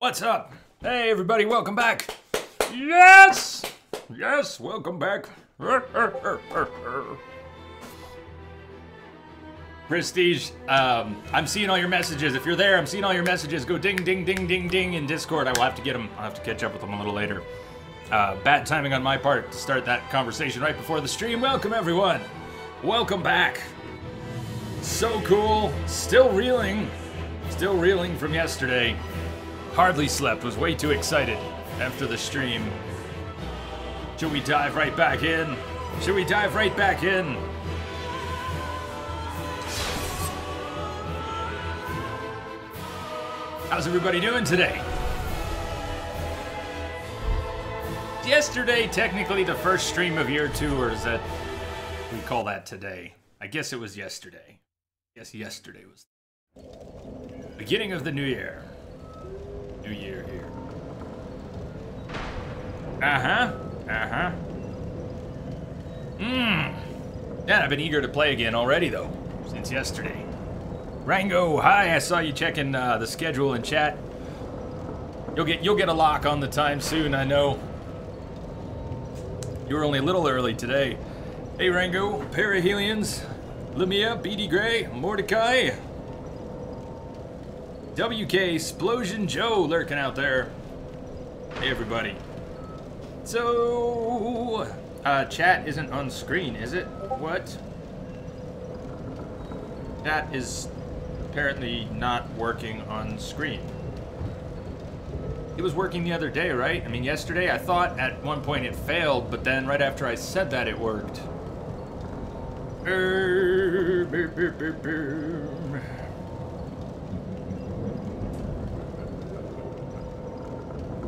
What's up? Hey everybody, welcome back. Yes! Yes, welcome back. Prestige, I'm seeing all your messages. If you're there, I'm seeing all your messages. Go ding, ding, ding, ding, ding in Discord. I will have to get them. I'll have to catch up with them a little later. Bad timing on my part to start that conversation right before the stream. Welcome everyone. Welcome back. So cool. Still reeling from yesterday. Hardly slept, was way too excited after the stream. Should we dive right back in? Should we dive right back in? How's everybody doing today? Yesterday, technically the first stream of year 2, or is that, we call that today? I guess it was yesterday. Yes, yesterday was beginning of the new year. New year here. Yeah, I've been eager to play again already though, since yesterday. Rango, hi, I saw you checking the schedule in chat. You'll get a lock on the time soon, I know. You were only a little early today. Hey Rango, Perihelions, Lamia, BD Gray, Mordecai, WK, Splosion Joe lurking out there. Hey everybody. So, chat isn't on screen, is it? What? Chat is apparently not working on screen. It was working the other day, right? I mean, yesterday I thought at one point it failed, but then right after I said that it worked.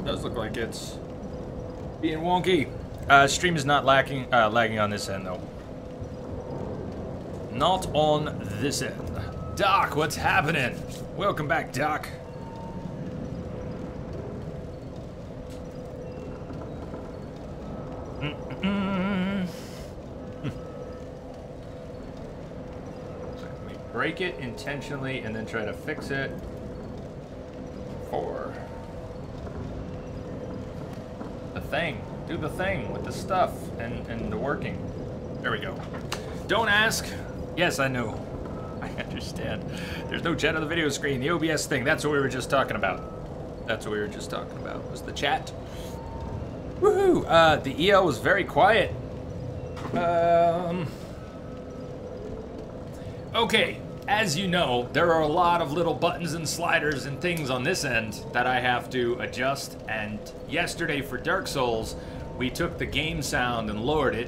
Does look like it's being wonky. Stream is not lagging on this end though. Not on this end. Doc, what's happening? Welcome back, Doc. We break it intentionally and then try to fix it. 4. The thing. Do the thing with the stuff and the working. There we go. Don't ask. Yes, I know. I understand. There's no chat on the video screen. The OBS thing. That's what we were just talking about. That's what we were just talking about. Was the chat. Woohoo! The EL was very quiet. Okay. As you know, there are a lot of little buttons and sliders and things on this end that I have to adjust, and yesterday for Dark Souls, we took the game sound and lowered it,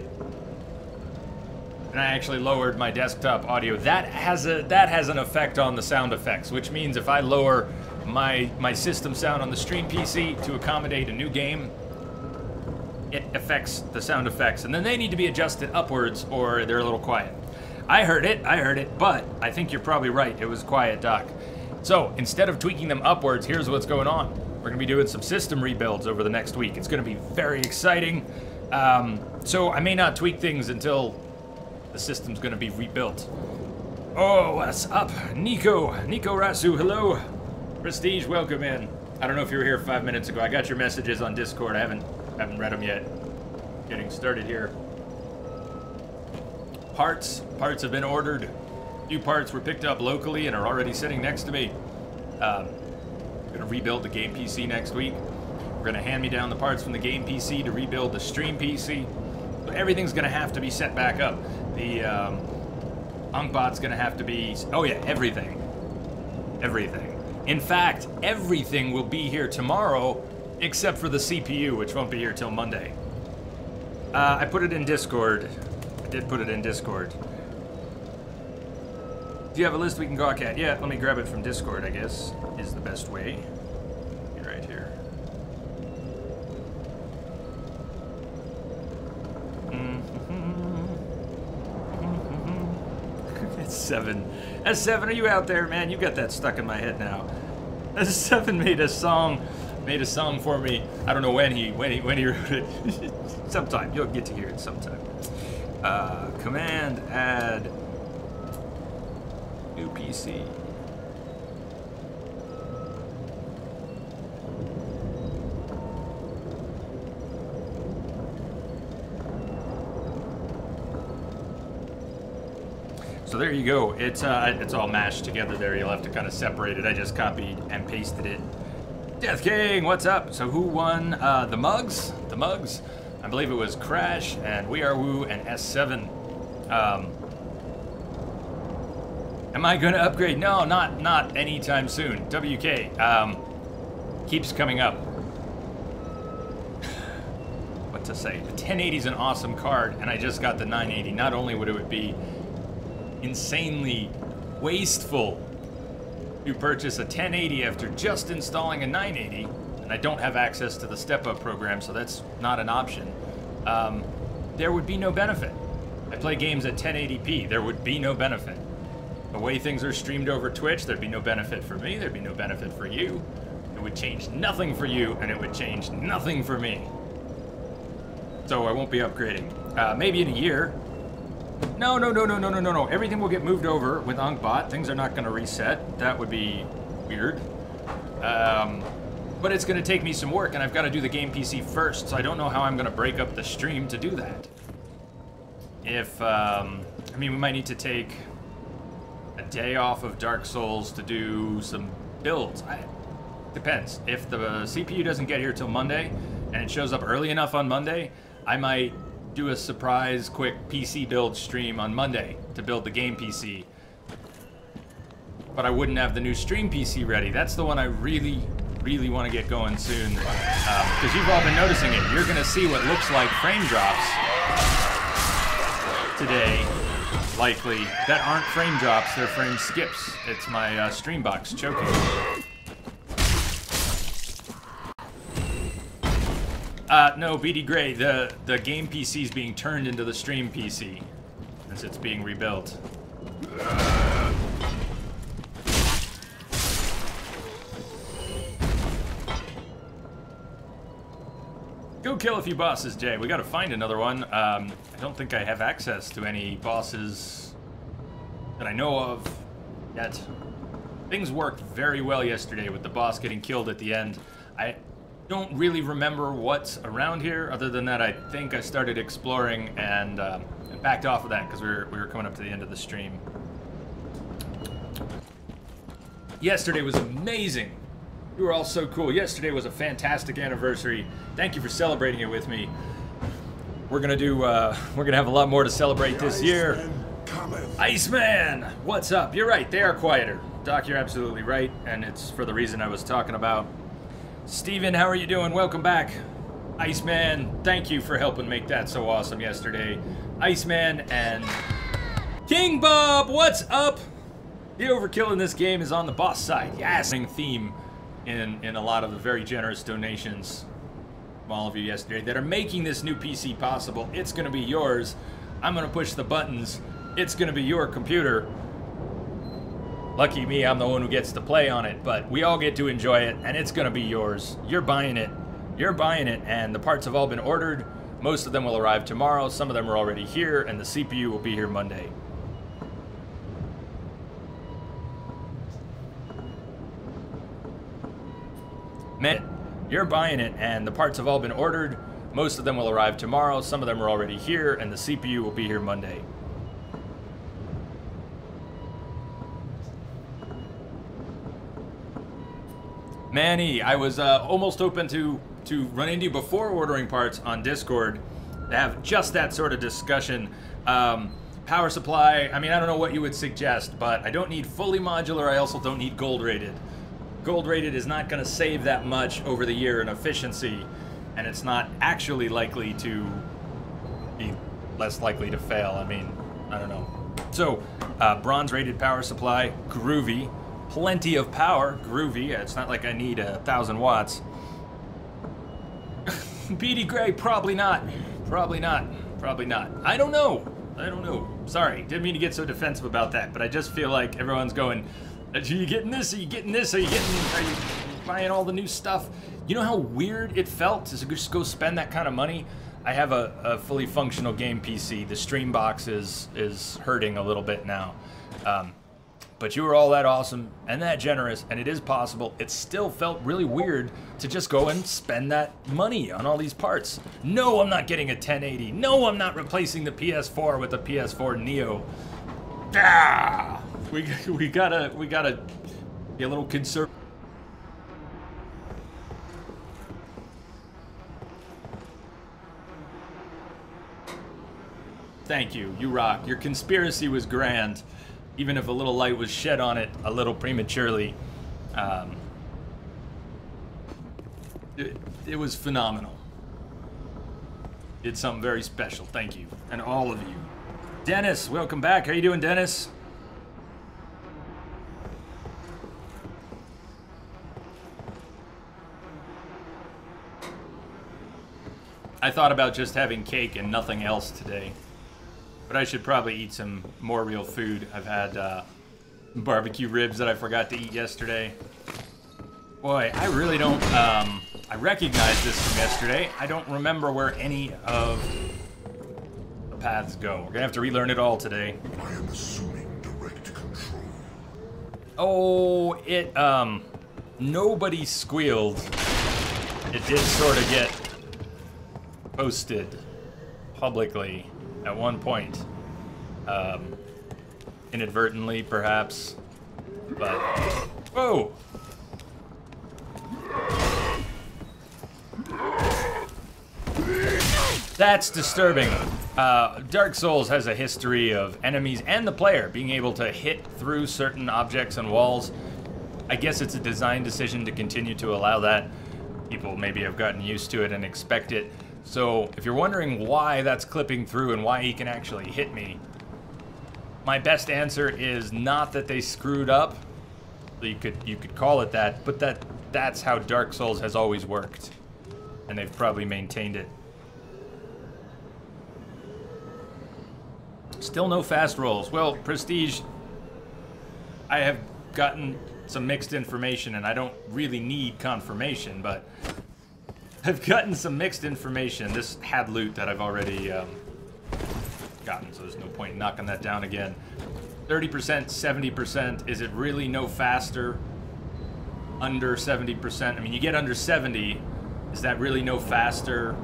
and I actually lowered my desktop audio. That has an effect on the sound effects, which means if I lower my system sound on the stream PC to accommodate a new game, it affects the sound effects, and then they need to be adjusted upwards or they're a little quiet. I heard it, but I think you're probably right. It was quiet, Doc. So, instead of tweaking them upwards, here's what's going on. We're going to be doing some system rebuilds over the next week. It's going to be very exciting. So, I may not tweak things until the system's going to be rebuilt. Oh, what's up? Nico Rasu, hello. Prestige, welcome in. I don't know if you were here 5 minutes ago. I got your messages on Discord. I haven't read them yet. Getting started here. Parts have been ordered. New parts were picked up locally and are already sitting next to me. Gonna rebuild the game PC next week. We're gonna hand me down the parts from the game PC to rebuild the stream PC. So everything's gonna have to be set back up. The Unkbot's gonna have to be, oh yeah, everything. In fact, everything will be here tomorrow except for the CPU, which won't be here till Monday. I put it in Discord. Did put it in Discord. Do you have a list we can gawk at? Yeah, let me grab it from Discord, I guess, is the best way. Right here. S7. S7, are you out there, man? You got that stuck in my head now. S7 made a song for me. I don't know when he wrote it. Sometime. You'll get to hear it sometime. Command add new PC. So there you go. It's all mashed together there. You'll have to kind of separate it. I just copied and pasted it. Death King, what's up? So who won the mugs? The mugs? I believe it was Crash and We Are Woo and S7. Am I gonna upgrade? No, not anytime soon. WK keeps coming up. What to say? The 1080 is an awesome card, and I just got the 980. Not only would it be insanely wasteful to purchase a 1080 after just installing a 980, and I don't have access to the step-up program, so that's not an option. There would be no benefit. I play games at 1080p. There would be no benefit. The way things are streamed over Twitch, there'd be no benefit for me, there'd be no benefit for you. It would change nothing for you, and it would change nothing for me. So I won't be upgrading. Maybe in a year. No. Everything will get moved over with Unkbot. Things are not going to reset. That would be weird. But it's going to take me some work, and I've got to do the game PC first, so I don't know how I'm going to break up the stream to do that. I mean, we might need to take a day off of Dark Souls to do some builds. Depends. If the CPU doesn't get here till Monday, and it shows up early enough on Monday, I might do a surprise quick PC build stream on Monday to build the game PC. But I wouldn't have the new stream PC ready. That's the one I really want to get going soon. Because you've all been noticing it. You're going to see what looks like frame drops today, likely, that aren't frame drops, they're frame skips. It's my stream box choking. No, BD Gray, the game PC is being turned into the stream PC as it's being rebuilt. Go kill a few bosses, Jay. We gotta find another one. I don't think I have access to any bosses that I know of yet. Things worked very well yesterday with the boss getting killed at the end. I don't really remember what's around here, other than that I think I started exploring and backed off of that because we were coming up to the end of the stream. Yesterday was amazing. You were all so cool. Yesterday was a fantastic anniversary. Thank you for celebrating it with me. We're gonna have a lot more to celebrate this year. Iceman, what's up? You're right, they are quieter. Doc, you're absolutely right, and it's for the reason I was talking about. Steven, how are you doing? Welcome back. Iceman, thank you for helping make that so awesome yesterday. Iceman and King Bob, what's up? The overkill in this game is on the boss side. Yes! Theme in a lot of the very generous donations from all of you yesterday that are making this new PC possible. It's gonna be yours. I'm gonna push the buttons. It's gonna be your computer. Lucky me, I'm the one who gets to play on it, but we all get to enjoy it, and it's gonna be yours. You're buying it. You're buying it, and the parts have all been ordered. Most of them will arrive tomorrow. Some of them are already here, and the CPU will be here Monday. Man, you're buying it, and the parts have all been ordered. Most of them will arrive tomorrow. Some of them are already here, and the CPU will be here Monday. Manny, I was almost open to run into you before ordering parts on Discord to have just that sort of discussion. Power supply, I mean, I don't know what you would suggest, but I don't need fully modular. I also don't need gold rated. Gold rated is not going to save that much over the year in efficiency, and it's not actually likely to be less likely to fail. I mean, I don't know. So, bronze rated power supply, groovy. Plenty of power, groovy. It's not like I need 1,000 watts. BD Gray, probably not. Probably not. Probably not. I don't know. I don't know. Sorry, didn't mean to get so defensive about that, but I just feel like everyone's going, are you getting this? Are you getting this? Are you buying all the new stuff? You know how weird it felt to just go spend that kind of money? I have a fully functional game PC. The stream box is hurting a little bit now. But you were all that awesome and that generous, and it is possible. It still felt really weird to just go and spend that money on all these parts. No, I'm not getting a 1080. No, I'm not replacing the PS4 with the PS4 Neo. Ah! We gotta be a little conservative. Thank you. You rock. Your conspiracy was grand, even if a little light was shed on it a little prematurely. It was phenomenal. Did something very special. Thank you, and all of you. Dennis, welcome back. How you doing, Dennis? I thought about just having cake and nothing else today, but I should probably eat some more real food. I've had barbecue ribs that I forgot to eat yesterday. Boy, I really don't, I recognize this from yesterday. I don't remember where any of the paths go. We're gonna have to relearn it all today. I am assuming direct control. Oh, nobody squealed. It did sort of get posted publicly at one point. Inadvertently, perhaps. But, whoa! That's disturbing. Dark Souls has a history of enemies and the player being able to hit through certain objects and walls. I guess it's a design decision to continue to allow that. People maybe have gotten used to it and expect it. So if you're wondering why that's clipping through and why he can actually hit me, my best answer is not that they screwed up. You could call it that, but that's how Dark Souls has always worked, and they've probably maintained it. Still no fast rolls. Well, Prestige, I have gotten some mixed information, and I don't really need confirmation, but I've gotten some mixed information. This had loot that I've already gotten, so there's no point in knocking that down again. 30%, 70%. Is it really no faster? Under 70%? I mean, you get under 70. Is that really no faster?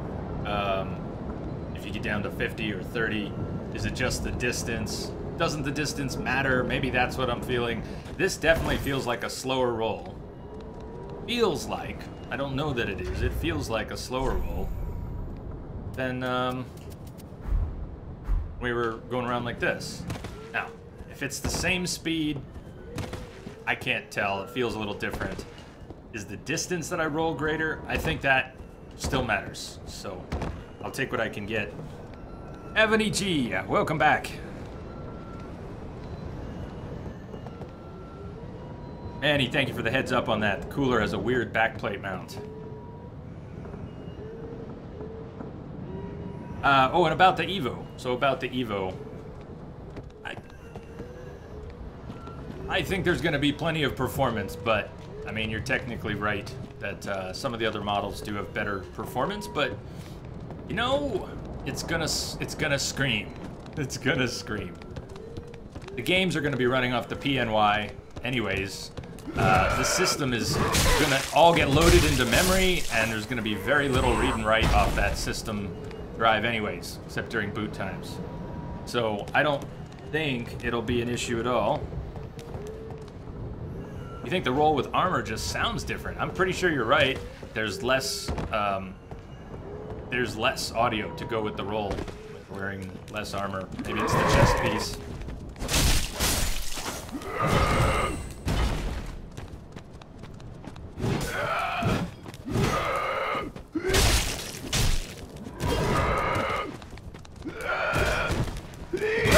If you get down to 50 or 30, is it just the distance? Doesn't the distance matter? Maybe that's what I'm feeling. This definitely feels like a slower roll. Feels like. I don't know that it is. It feels like a slower roll than we were going around like this. Now, if it's the same speed, I can't tell. It feels a little different. Is the distance that I roll greater? I think that still matters. So I'll take what I can get. Ebony G, welcome back. Manny, thank you for the heads up on that. The cooler has a weird backplate mount. Oh, and about the Evo. So about the Evo, I think there's going to be plenty of performance, but I mean, you're technically right that some of the other models do have better performance, but you know, it's gonna scream. It's gonna scream. The games are gonna be running off the PNY anyways. The system is gonna all get loaded into memory, and there's gonna be very little read and write off that system drive anyways, except during boot times. So I don't think it'll be an issue at all. You think the roll with armor just sounds different? I'm pretty sure you're right. There's less audio to go with the roll with wearing less armor. Maybe it's the chest piece.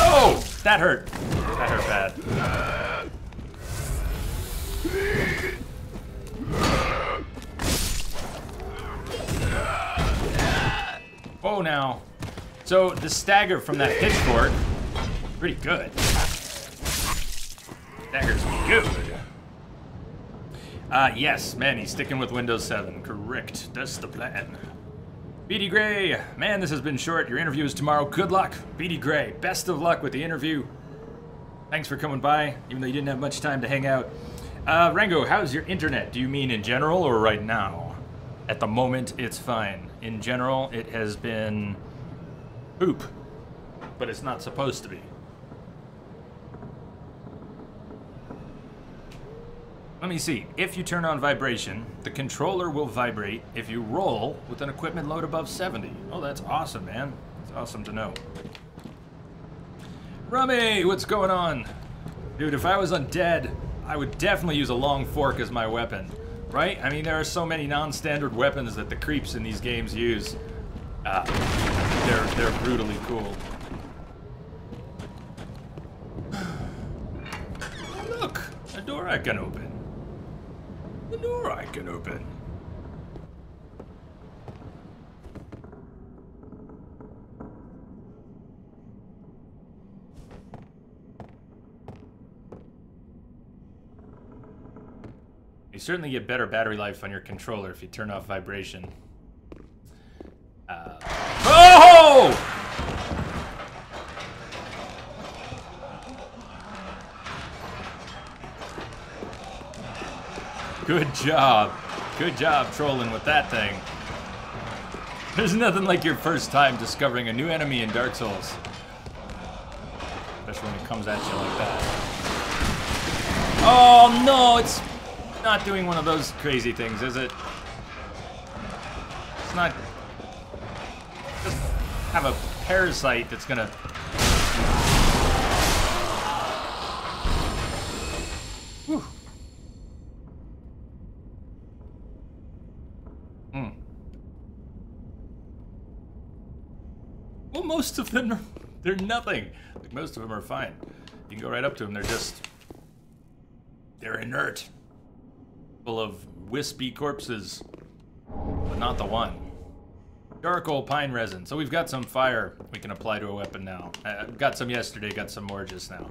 Oh, that hurt. That hurt bad. Oh, now. So the stagger from that pitchfork, pretty good. Stagger's good. Yes, man, he's sticking with Windows 7. Correct. That's the plan. BD Gray, man, this has been short. Your interview is tomorrow. Good luck, BD Gray. Best of luck with the interview. Thanks for coming by, even though you didn't have much time to hang out. Rango, how's your internet? Do you mean in general or right now? At the moment, it's fine. In general, it has been poop, but it's not supposed to be. Let me see. If you turn on vibration, the controller will vibrate if you roll with an equipment load above 70. Oh, that's awesome, man. It's awesome to know. Rummy, what's going on? Dude, if I was undead, I would definitely use a long fork as my weapon, right? I mean, there are so many non-standard weapons that the creeps in these games use. They're brutally cool. Look, a door I can open. The door I can open. You certainly get better battery life on your controller if you turn off vibration. Oh! Good job. Good job trolling with that thing. There's nothing like your first time discovering a new enemy in Dark Souls. Especially when it comes at you like that. Oh no, it's not doing one of those crazy things, is it? It's not... Just have a parasite that's gonna... Whew. Well, most of them, they're nothing. Like, most of them are fine. You can go right up to them, they're inert. Full of wispy corpses. But not the one. Charcoal pine resin. So we've got some fire we can apply to a weapon now. Got some yesterday, got some more just now.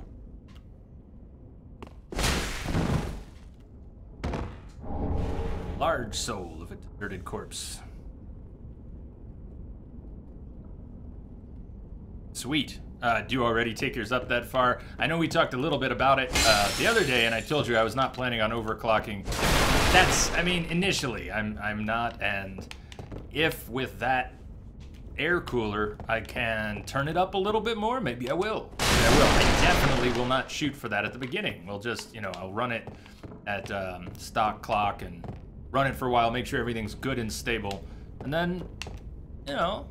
Large soul of a deserted corpse. Sweet. Do you already take yours up that far? I know we talked a little bit about it the other day, and I told you I was not planning on overclocking. That's, I mean, initially, I'm not, and if with that air cooler I can turn it up a little bit more, maybe I will. Maybe I will. I definitely will not shoot for that at the beginning. We'll just, you know, I'll run it at stock clock and run it for a while, make sure everything's good and stable, and then, you know,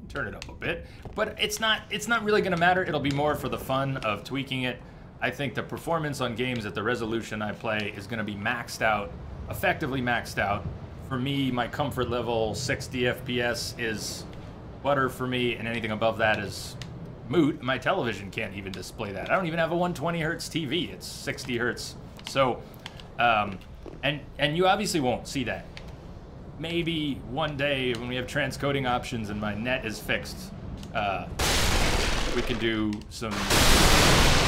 turn it up a bit. But it's not really gonna matter. It'll be more for the fun of tweaking it. I think the performance on games at the resolution I play is gonna be maxed out, effectively maxed out. For me, my comfort level 60 FPS is butter for me, and anything above that is moot. My television can't even display that. I don't even have a 120 hertz TV. It's 60 hertz. So, and you obviously won't see that. Maybe one day when we have transcoding options and my net is fixed, we can do some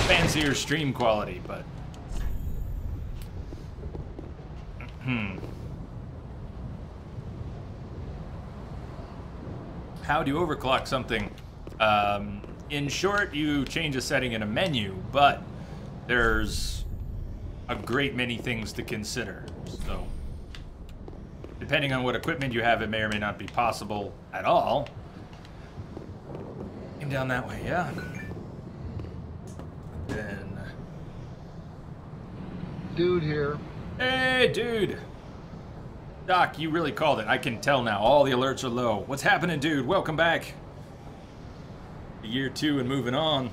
fancier stream quality, but... How do you overclock something? In short, you change a setting in a menu, but there's a great many things to consider, so... Depending on what equipment you have, it may or may not be possible at all. Came down that way, yeah. Then... Dude here. Hey, dude! Doc, you really called it. I can tell now. All the alerts are low. What's happening, dude? Welcome back. Year 2 and moving on.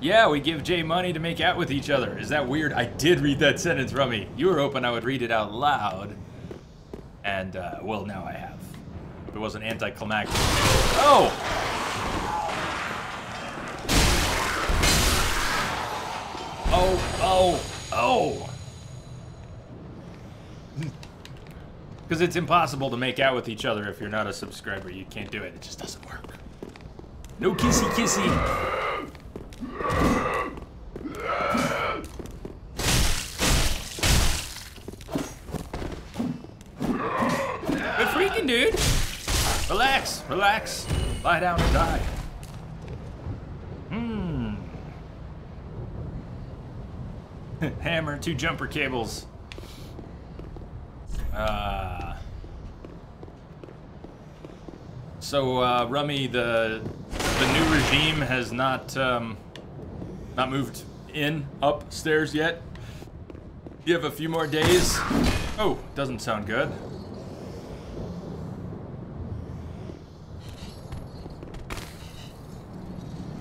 Yeah, we give Jay money to make out with each other. Is that weird? I did read that sentence, Rummy. You were hoping I would read it out loud. And, well, now I have. It wasn't anticlimactic. Oh! Oh! Because it's impossible to make out with each other if you're not a subscriber. You can't do it. It just doesn't work. No kissy kissy. Good freaking, dude. Relax, relax. Lie down and die. Hammer, 2 jumper cables. So, Rummy, the the new regime has not moved upstairs yet. You have a few more days. Oh, doesn't sound good.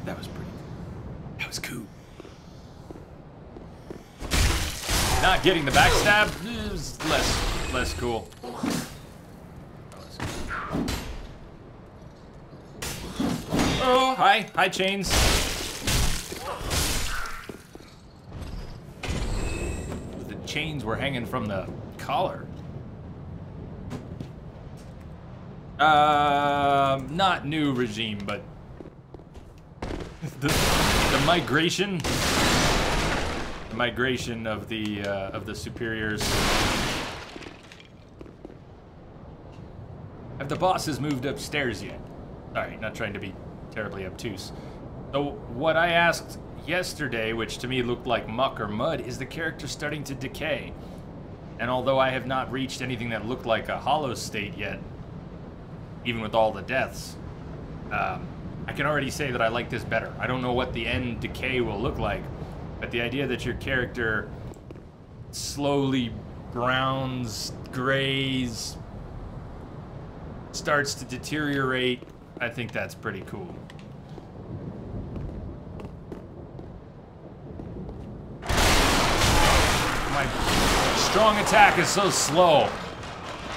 That was pretty. That was cool. Not getting the backstab is less cool. Oh, hi, Chains. The chains were hanging from the collar. Not new regime, but the migration of the superiors. Have the bosses moved upstairs yet? Sorry, not trying to be terribly obtuse. So what I asked yesterday, which to me looked like muck or mud, is the character starting to decay? And although I have not reached anything that looked like a hollow state yet, even with all the deaths, I can already say that I like this better. I don't know what the end decay will look like, but the idea that your character slowly browns, grays, starts to deteriorate, I think that's pretty cool. My strong attack is so slow.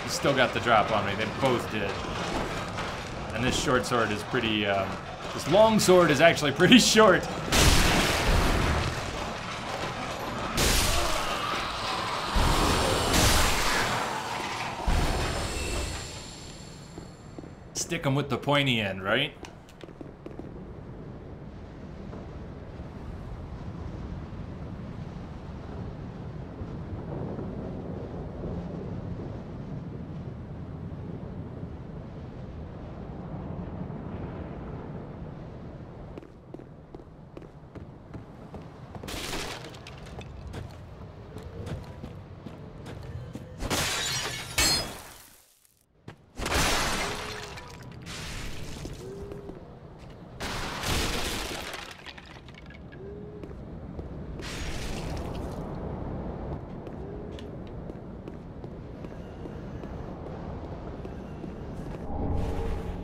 He still got the drop on me. They both did. And this short sword is pretty, this long sword is actually pretty short. Stick them with the pointy end, right?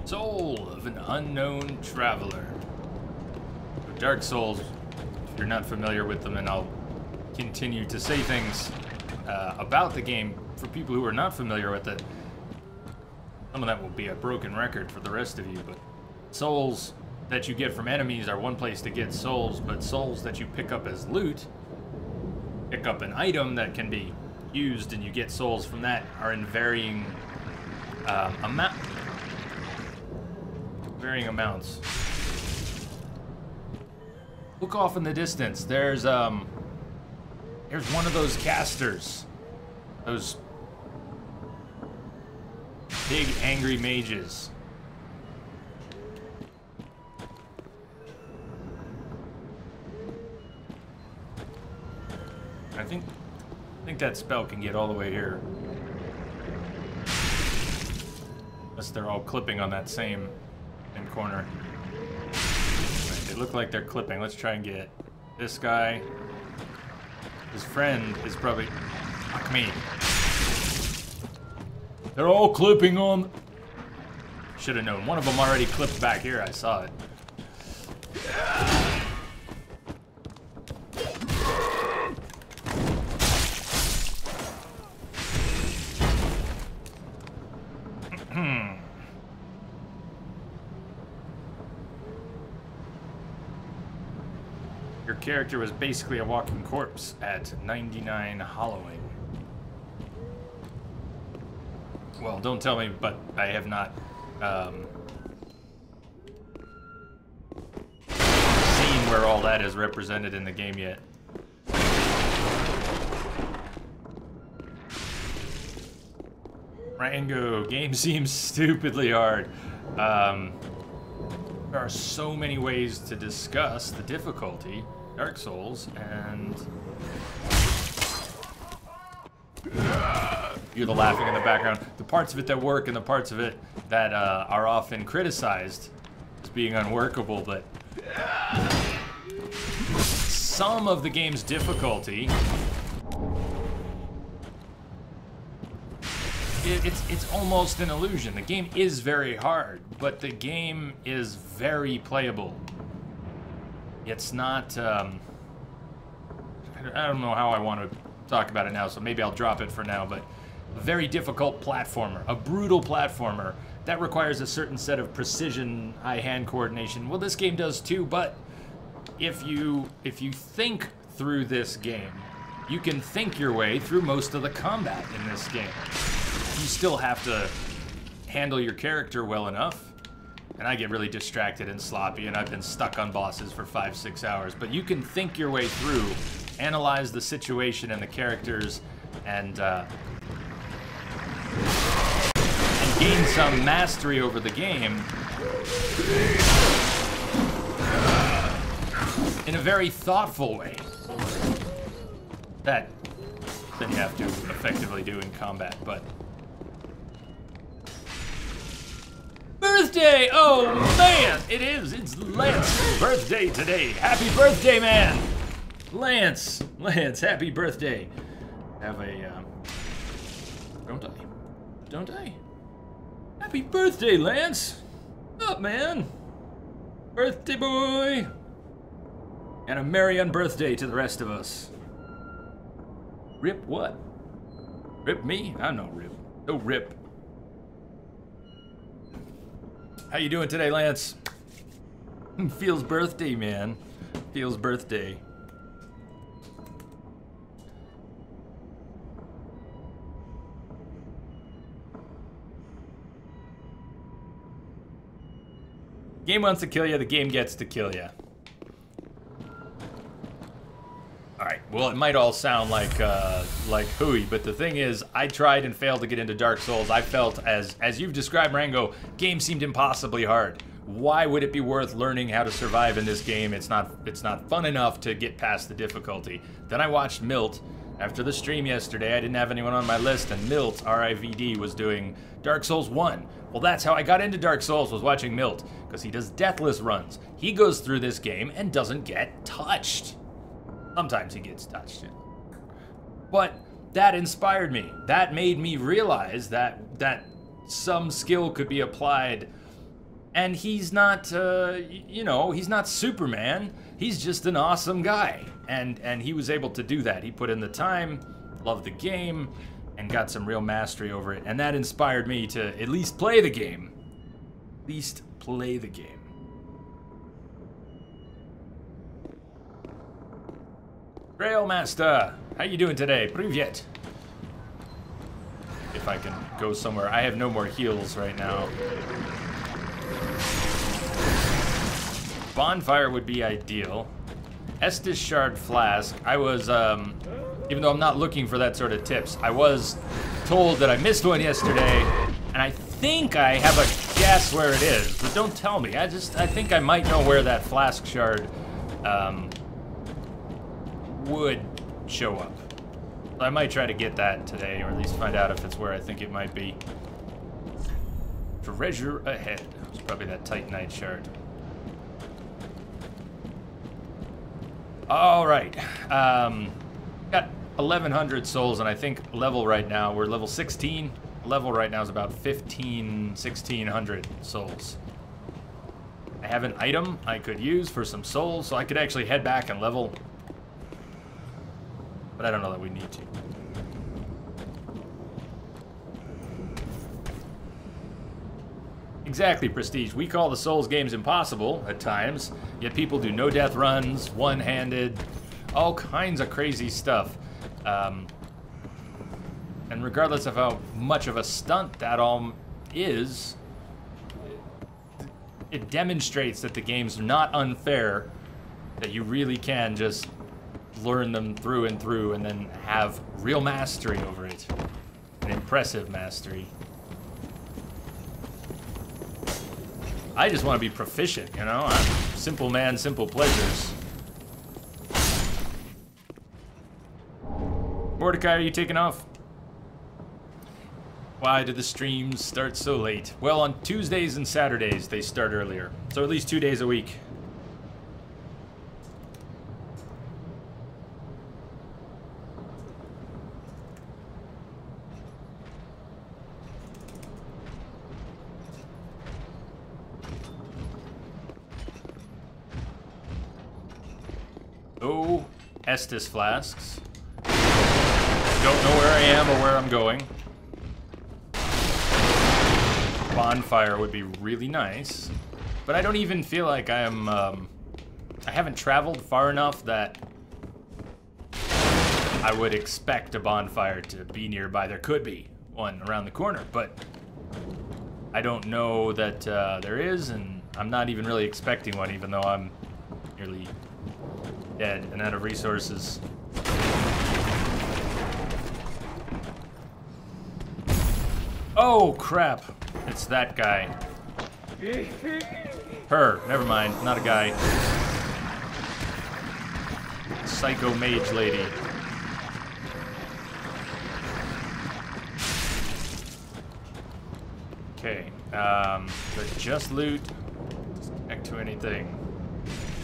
Soul of an Unknown Traveler. Dark Souls, if you're not familiar with them, and I'll continue to say things about the game for people who are not familiar with it. Some of that will be a broken record for the rest of you, but souls that you get from enemies are one place to get souls, but souls that you pick up as loot, pick up an item that can be used and you get souls from that, are in varying amounts. Look off in the distance. There's one of those casters. Those big angry mages. I think that spell can get all the way here. Unless they're all clipping on that same corner. Right, they look like they're clipping. Let's try and get this guy. His friend is probably... Fuck me. They're all clipping on... Should have known. One of them already clipped back here. I saw it. Your character was basically a walking corpse at 99 hollowing. Well, don't tell me, but I have not seen where all that is represented in the game yet. Rango, game seems stupidly hard. There are so many ways to discuss the difficulty. Dark Souls, and you're the laughing in the background. The parts of it that work and the parts of it that are often criticized as being unworkable, but some of the game's difficulty, it's almost an illusion. The game is very hard, but the game is very playable. It's not, I don't know how I want to talk about it now, so maybe I'll drop it for now, but a very difficult platformer, a brutal platformer, that requires a certain set of precision, eye-hand coordination. Well, this game does too, but if you think through this game, you can think your way through most of the combat in this game. You still have to handle your character well enough, and I get really distracted and sloppy, and I've been stuck on bosses for 5-6 hours, but you can think your way through, analyze the situation and the characters, and gain some mastery over the game in a very thoughtful way that then you have to effectively do in combat. But birthday! Oh man, it is. It's Lance's birthday today. Happy birthday, man! Lance, happy birthday. Have a don't I? Happy birthday, Lance! Up, man? Birthday boy! And a merry unbirthday to the rest of us. Rip what? Rip me? I'm no Rip. No Rip. How you doing today, Lance? Feels birthday, man. Feels birthday. Game wants to kill you, the game gets to kill you. Alright, well it might all sound like hooey, but the thing is, I tried and failed to get into Dark Souls. I felt, as you've described, Rango, game seemed impossibly hard. Why would it be worth learning how to survive in this game? It's not fun enough to get past the difficulty. Then I watched Milt. After the stream yesterday, I didn't have anyone on my list, and Milt, R-I-V-D, was doing Dark Souls 1. Well, that's how I got into Dark Souls, was watching Milt, because he does deathless runs. He goes through this game and doesn't get touched. Sometimes he gets touched, but that inspired me. That made me realize that some skill could be applied. And he's not, he's not Superman. He's just an awesome guy. And he was able to do that. He put in the time, loved the game, and got some real mastery over it. And that inspired me to at least play the game. At least play the game. Trail Master, how you doing today? Privyet. If I can go somewhere. I have no more heals right now. Bonfire would be ideal. Estus Shard Flask. I was, even though I'm not looking for that sort of tips, I was told that I missed one yesterday, and I think I have a guess where it is, but don't tell me. I think I might know where that Flask Shard, would show up. I might try to get that today, or at least find out if it's where I think it might be. Treasure ahead. It's probably that Titanite shard. All right. Got 1,100 souls, and I think level right now, we're level 16. Level right now is about 1,600 souls. I have an item I could use for some souls, so I could actually head back and level. But I don't know that we need to. Exactly, Prestige. We call the Souls games impossible at times, yet people do no-death runs, one-handed, all kinds of crazy stuff. And regardless of how much of a stunt that all is, it demonstrates that the game's not unfair, that you really can just learn them through and through and then have real mastery over it. An impressive mastery. I just want to be proficient, you know? I'm simple man, simple pleasures. Mordecai, are you taking off? Why do the streams start so late? Well, on Tuesdays and Saturdays, they start earlier. So at least 2 days a week. Oh, Estus flasks. Don't know where I am or where I'm going. Bonfire would be really nice, but I don't even feel like I haven't traveled far enough that I would expect a bonfire to be nearby. There could be one around the corner, but I don't know that there is, and I'm not even really expecting one, even though I'm nearly dead and out of resources. Oh, crap. It's that guy. Her. Never mind. Not a guy. Psycho mage lady. Okay. But just loot. Doesn't connect to anything.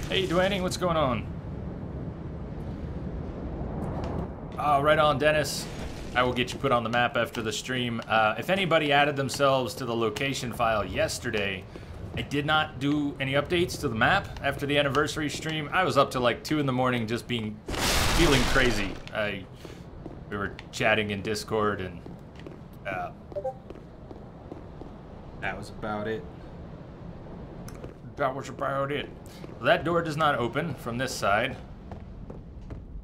Hey, Dwayne, what's going on? Oh, right on, Dennis. I will get you put on the map after the stream. If anybody added themselves to the location file yesterday, I did not do any updates to the map after the anniversary stream. I was up to like 2 in the morning just feeling crazy. We were chatting in Discord and that was about it. That was about it. That door does not open from this side.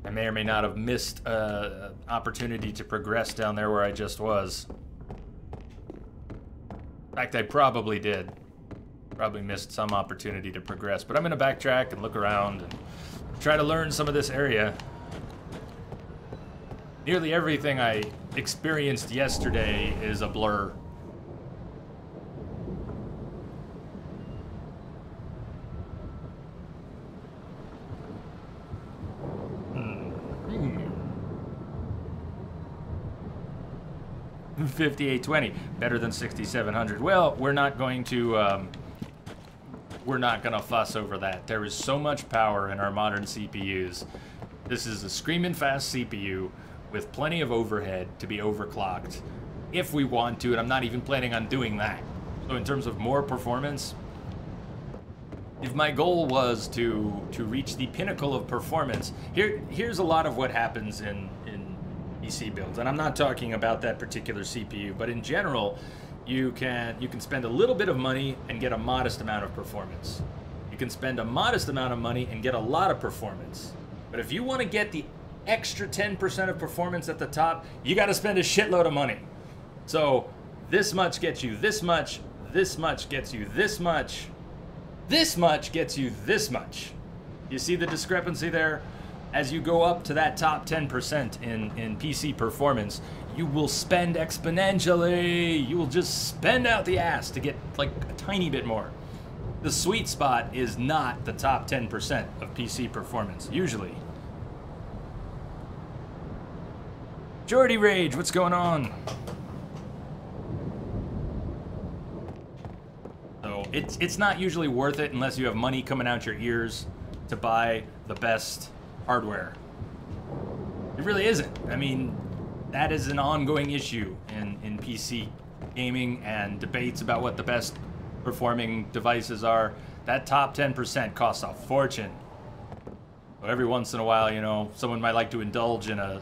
I may or may not have missed an opportunity to progress down there where I just was. In fact, I probably did. Probably missed some opportunity to progress, but I'm gonna backtrack and look around and try to learn some of this area. Nearly everything I experienced yesterday is a blur. Hmm. 5820, better than 6700. Well, we're not going to fuss over that. There is so much power in our modern CPUs. This is a screaming fast CPU with plenty of overhead to be overclocked if we want to, and I'm not even planning on doing that. So in terms of more performance, if my goal was to reach the pinnacle of performance, here's a lot of what happens in PC builds, and I'm not talking about that particular CPU, but in general, you can spend a little bit of money and get a modest amount of performance. You can spend a modest amount of money and get a lot of performance. But if you want to get the extra 10% of performance at the top, you got to spend a shitload of money. So this much gets you this much, this much gets you this much, this much gets you this much. You see the discrepancy there? As you go up to that top 10% in PC performance, you will spend exponentially. You will just spend out the ass to get like a tiny bit more. The sweet spot is not the top 10% of PC performance, usually. Jordy Rage, what's going on? So it's not usually worth it unless you have money coming out your ears to buy the best hardware. It really isn't. I mean, that is an ongoing issue in PC gaming and debates about what the best performing devices are. That top 10% costs a fortune. So every once in a while, you know, someone might like to indulge in a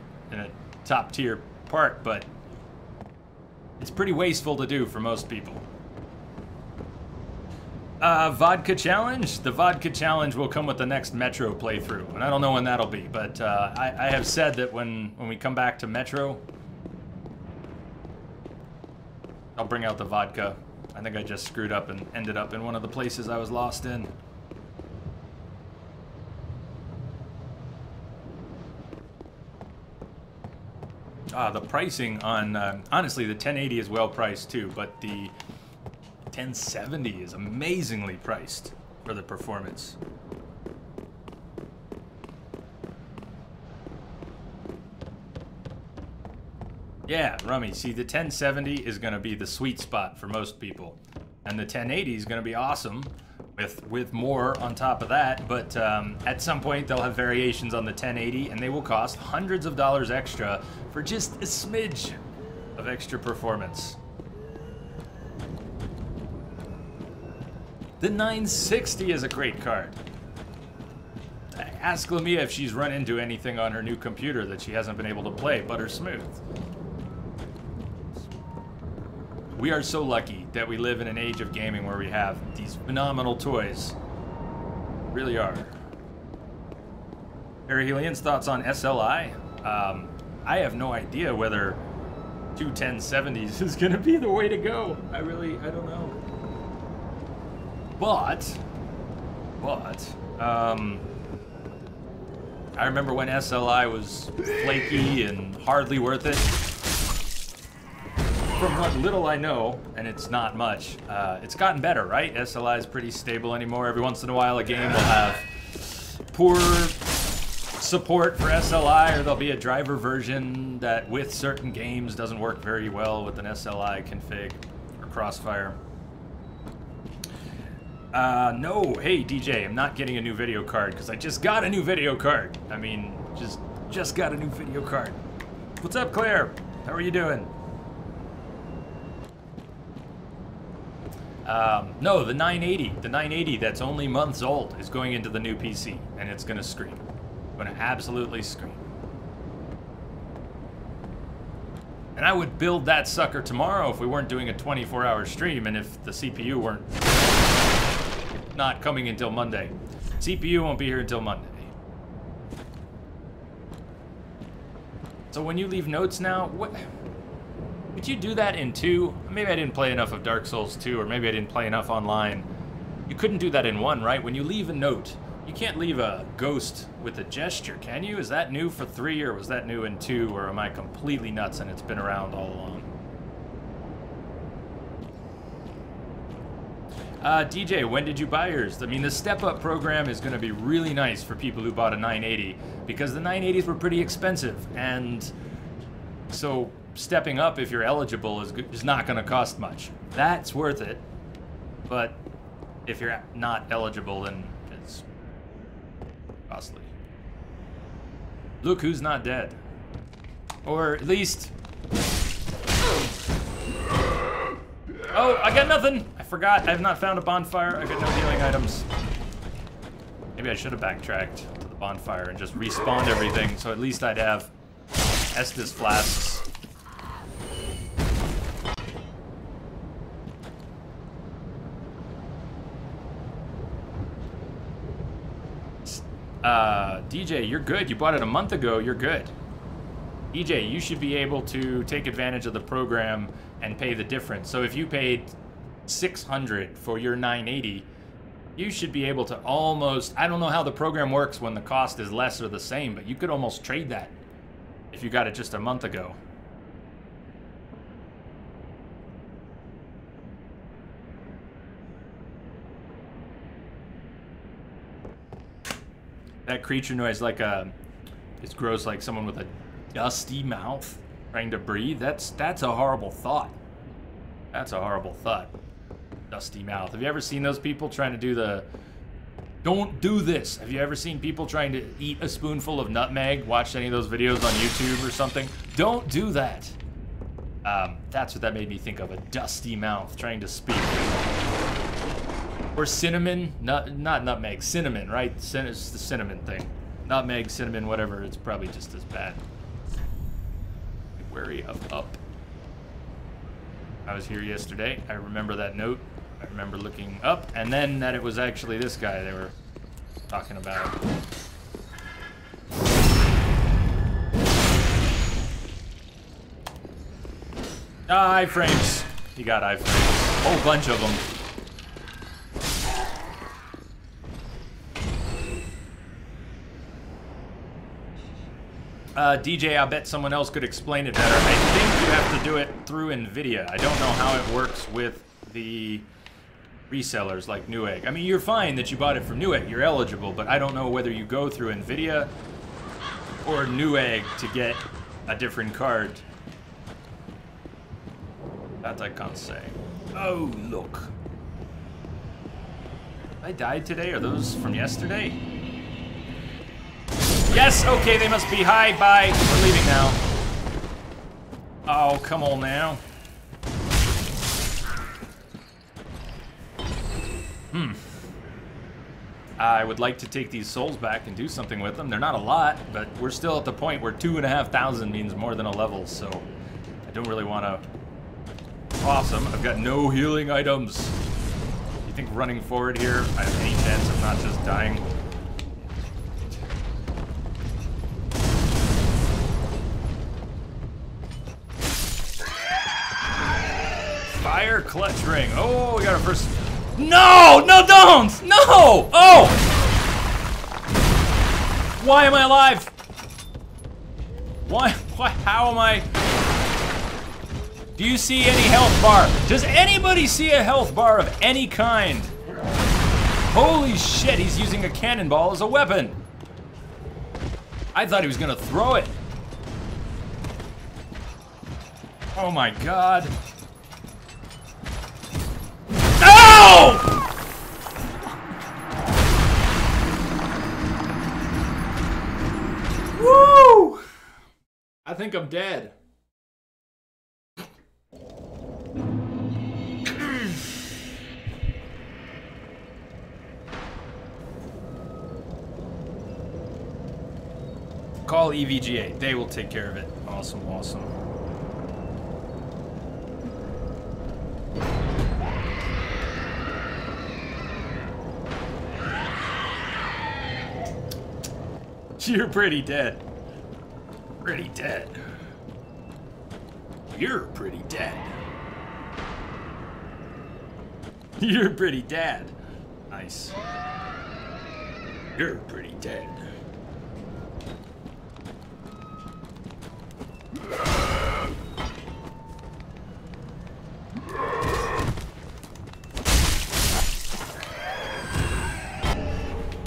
top tier part, but it's pretty wasteful to do for most people. Vodka Challenge? The Vodka Challenge will come with the next Metro playthrough, and I don't know when that'll be, but I have said that when we come back to Metro, I'll bring out the vodka. I think I just screwed up and ended up in one of the places I was lost in. The pricing on, honestly, the 1080 is well priced too, but the 1070 is amazingly priced for the performance. Yeah, Rummy. See, the 1070 is going to be the sweet spot for most people. And the 1080 is going to be awesome with more on top of that. But at some point, they'll have variations on the 1080, and they will cost hundreds of dollars extra for just a smidge of extra performance. The 960 is a great card. Ask Lamia if she's run into anything on her new computer that she hasn't been able to play butter smooth. We are so lucky that we live in an age of gaming where we have these phenomenal toys. Really are. Perihelian's thoughts on SLI? I have no idea whether two 1070s is gonna be the way to go. I don't know. But, I remember when SLI was flaky and hardly worth it. From what little I know, and it's not much, it's gotten better, right? SLI is pretty stable anymore. Every once in a while a game will have poor support for SLI, or there'll be a driver version that with certain games doesn't work very well with an SLI config or Crossfire. No, hey DJ, I'm not getting a new video card because I just got a new video card. I mean, just got a new video card. What's up, Claire? How are you doing? No, the 980 that's only months old is going into the new PC, and it's gonna scream. Gonna absolutely scream. And I would build that sucker tomorrow if we weren't doing a 24-hour stream and if the CPU weren't not coming until Monday. CPU won't be here until Monday. So when you leave notes now, what? Could you do that in 2? Maybe I didn't play enough of Dark Souls 2, or maybe I didn't play enough online. You couldn't do that in 1, right? When you leave a note, you can't leave a ghost with a gesture, can you? Is that new for 3, or was that new in 2, or am I completely nuts and it's been around all along? DJ, when did you buy yours? I mean, the step-up program is going to be really nice for people who bought a 980, because the 980s were pretty expensive, and so stepping up, if you're eligible, is not going to cost much. That's worth it, but if you're not eligible, then it's costly. Look who's not dead. Or at least... Oh, I got nothing! I forgot, I have not found a bonfire. I got no healing items. Maybe I should have backtracked to the bonfire and just respawned everything, so at least I'd have Estus flasks. DJ, you're good. You bought it a month ago. You're good. DJ, you should be able to take advantage of the program and pay the difference. So if you paid $600 for your 980, you should be able to almost, I don't know how the program works when the cost is less or the same, but you could almost trade that if you got it just a month ago. That creature noise, like it's gross, like someone with a dusty mouth trying to breathe. That's a horrible thought. That's a horrible thought. Dusty mouth. Have you ever seen those people trying to do the... Don't do this. Have you ever seen people trying to eat a spoonful of nutmeg? Watched any of those videos on YouTube or something? Don't do that. That's what that made me think of. A dusty mouth trying to speak. Or cinnamon, not nutmeg, cinnamon, right? It's the cinnamon thing. Nutmeg, cinnamon, whatever, it's probably just as bad. Be wary of up. I was here yesterday. I remember that note. I remember looking up, and then that it was actually this guy they were talking about. Iframes. He got iframes. A whole bunch of them. DJ, I bet someone else could explain it better. I think you have to do it through NVIDIA. I don't know how it works with the resellers like Newegg. I mean, you're fine that you bought it from Newegg. You're eligible, but I don't know whether you go through NVIDIA or Newegg to get a different card. That I can't say. Oh, look. I died today? Are those from yesterday? Yes, okay, they must be high. Bye. We're leaving now. Oh, come on now. I would like to take these souls back and do something with them. They're not a lot, but we're still at the point where 2,500 means more than a level, so I don't really want to. Awesome, I've got no healing items. You think running forward here, I have any chance of not just dying? Fire clutch ring. Oh, we got our first. No! No, don't! No! Oh! Why am I alive? Why? How am I? Do you see any health bar? Does anybody see a health bar of any kind? Holy shit, he's using a cannonball as a weapon. I thought he was gonna throw it. Oh my god. Woo! I think I'm dead. Call EVGA. They will take care of it. Awesome, awesome. You're pretty dead. Pretty dead. You're pretty dead. You're pretty dead. Nice. You're pretty dead.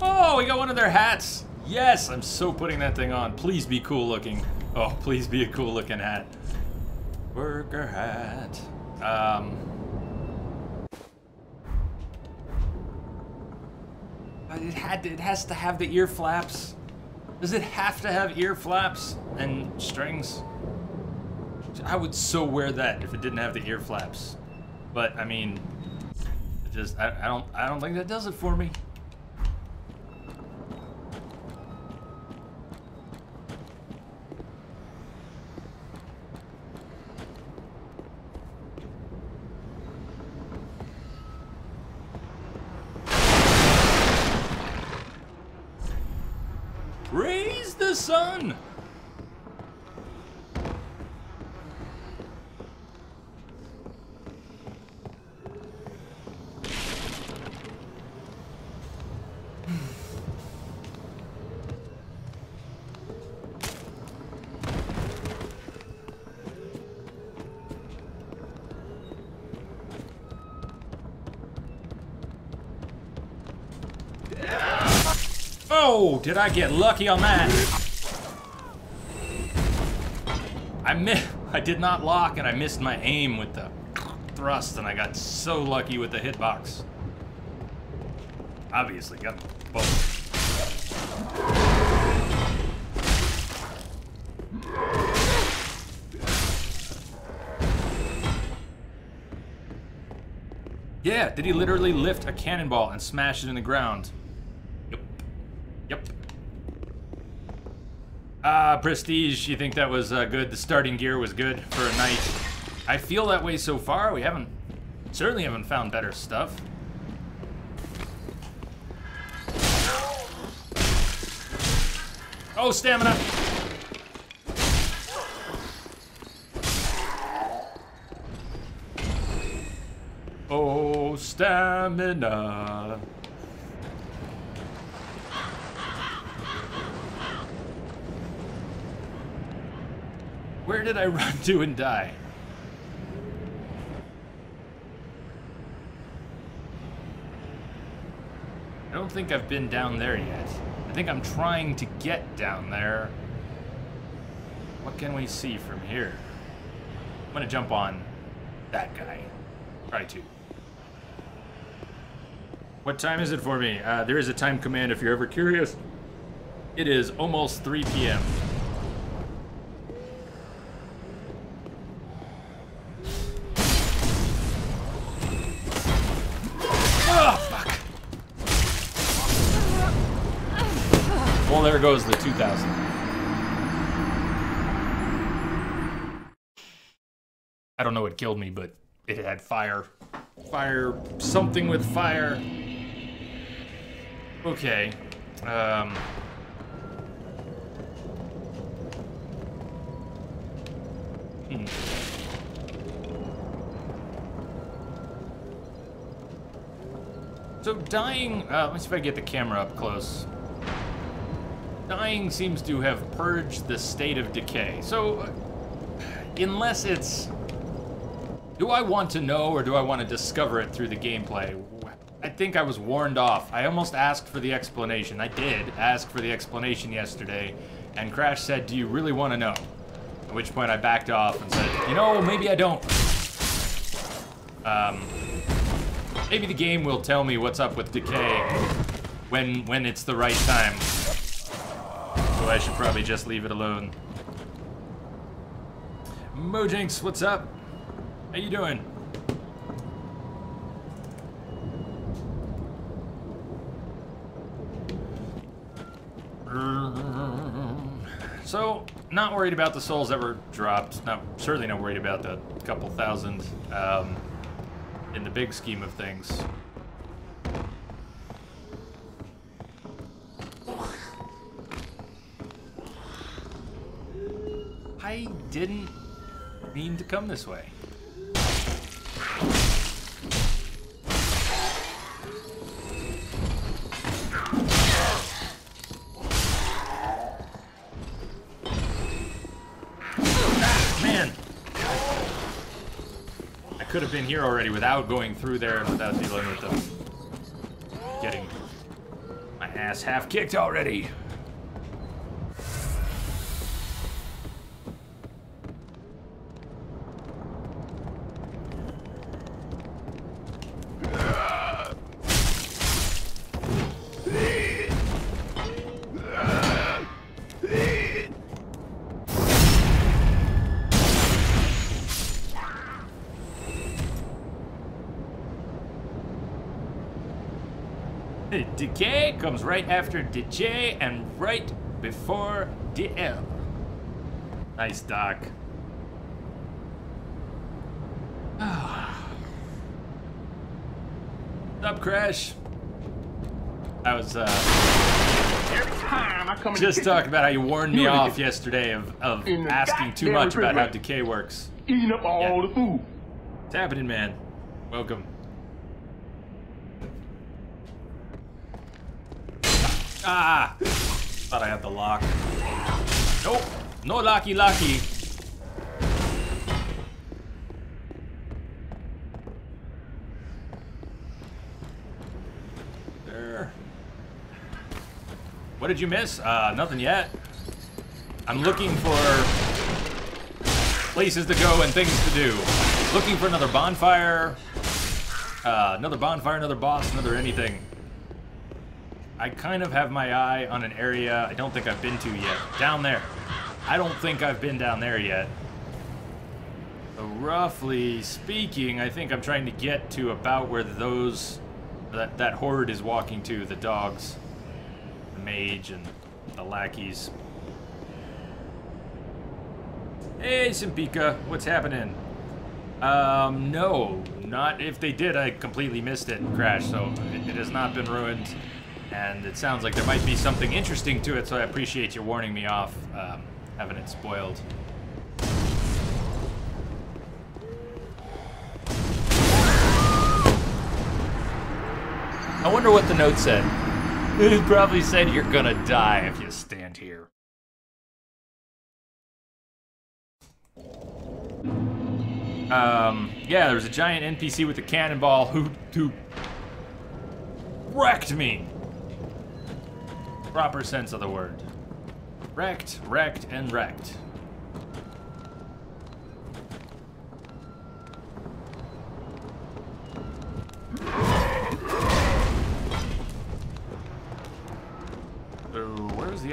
Oh, we got one of their hats. Yes, I'm so putting that thing on. Please be cool looking. Oh, please be a cool looking hat. Worker hat. It has to have the ear flaps. Does it have to have ear flaps and strings? I would so wear that if it didn't have the ear flaps. But I mean, I don't think that does it for me. Praise the sun! Oh, did I get lucky on that? I did not lock and I missed my aim with the thrust and I got so lucky with the hitbox. Obviously got both. Yeah, did he literally lift a cannonball and smash it in the ground? Yep. Prestige, you think that was good? The starting gear was good for a night. I feel that way so far. We certainly haven't found better stuff. Oh, stamina. Oh, stamina. Where did I run to and die? I don't think I've been down there yet. I think I'm trying to get down there. What can we see from here? I'm gonna jump on That guy. Try to. What time is it for me? There is a time command if you're ever curious. It is almost 3 p.m. Oh, fuck. Well, there goes the 2000. I don't know what killed me, but it had fire. Fire, something with fire. Okay. So dying, let's see if I get the camera up close. Dying seems to have purged the state of decay. So, unless it's... Do I want to know or do I want to discover it through the gameplay? I think I was warned off. I almost asked for the explanation. I did ask for the explanation yesterday, and Crash said, do you really want to know? At which point I backed off and said, you know, maybe I don't. Maybe the game will tell me what's up with decay when it's the right time. So I should probably just leave it alone. Mojinx, what's up? How you doing? So, not worried about the souls that were dropped. Certainly not worried about the couple thousand in the big scheme of things. I didn't mean to come this way. Man! I could have been here already without going through there and without dealing with them. Getting my ass half kicked already. Decay comes right after DJ and right before DL. Nice, Doc. What's up, Crash? I was Every time I come just talking about how you warned me off yesterday of asking too much about how decay works. Eating up all the food. It's happening, man. Welcome. Ah! Thought I had the lock. Nope. No locky. There. What did you miss? Nothing yet. I'm looking for places to go and things to do. Looking for another bonfire. Another boss, another anything. I kind of have my eye on an area I don't think I've been to yet. Down there. I don't think I've been down there yet. So roughly speaking, I think I'm trying to get to about where that horde is walking to, the dogs. The mage and the lackeys. Hey, Simpika, what's happening? No, not if they did, I completely missed it and crashed, so it has not been ruined. And it sounds like there might be something interesting to it, so I appreciate you warning me off, having it spoiled. I wonder what the note said. It probably said you're gonna die if you stand here. Yeah, there was a giant NPC with a cannonball who wrecked me. Proper sense of the word. Wrecked, and wrecked.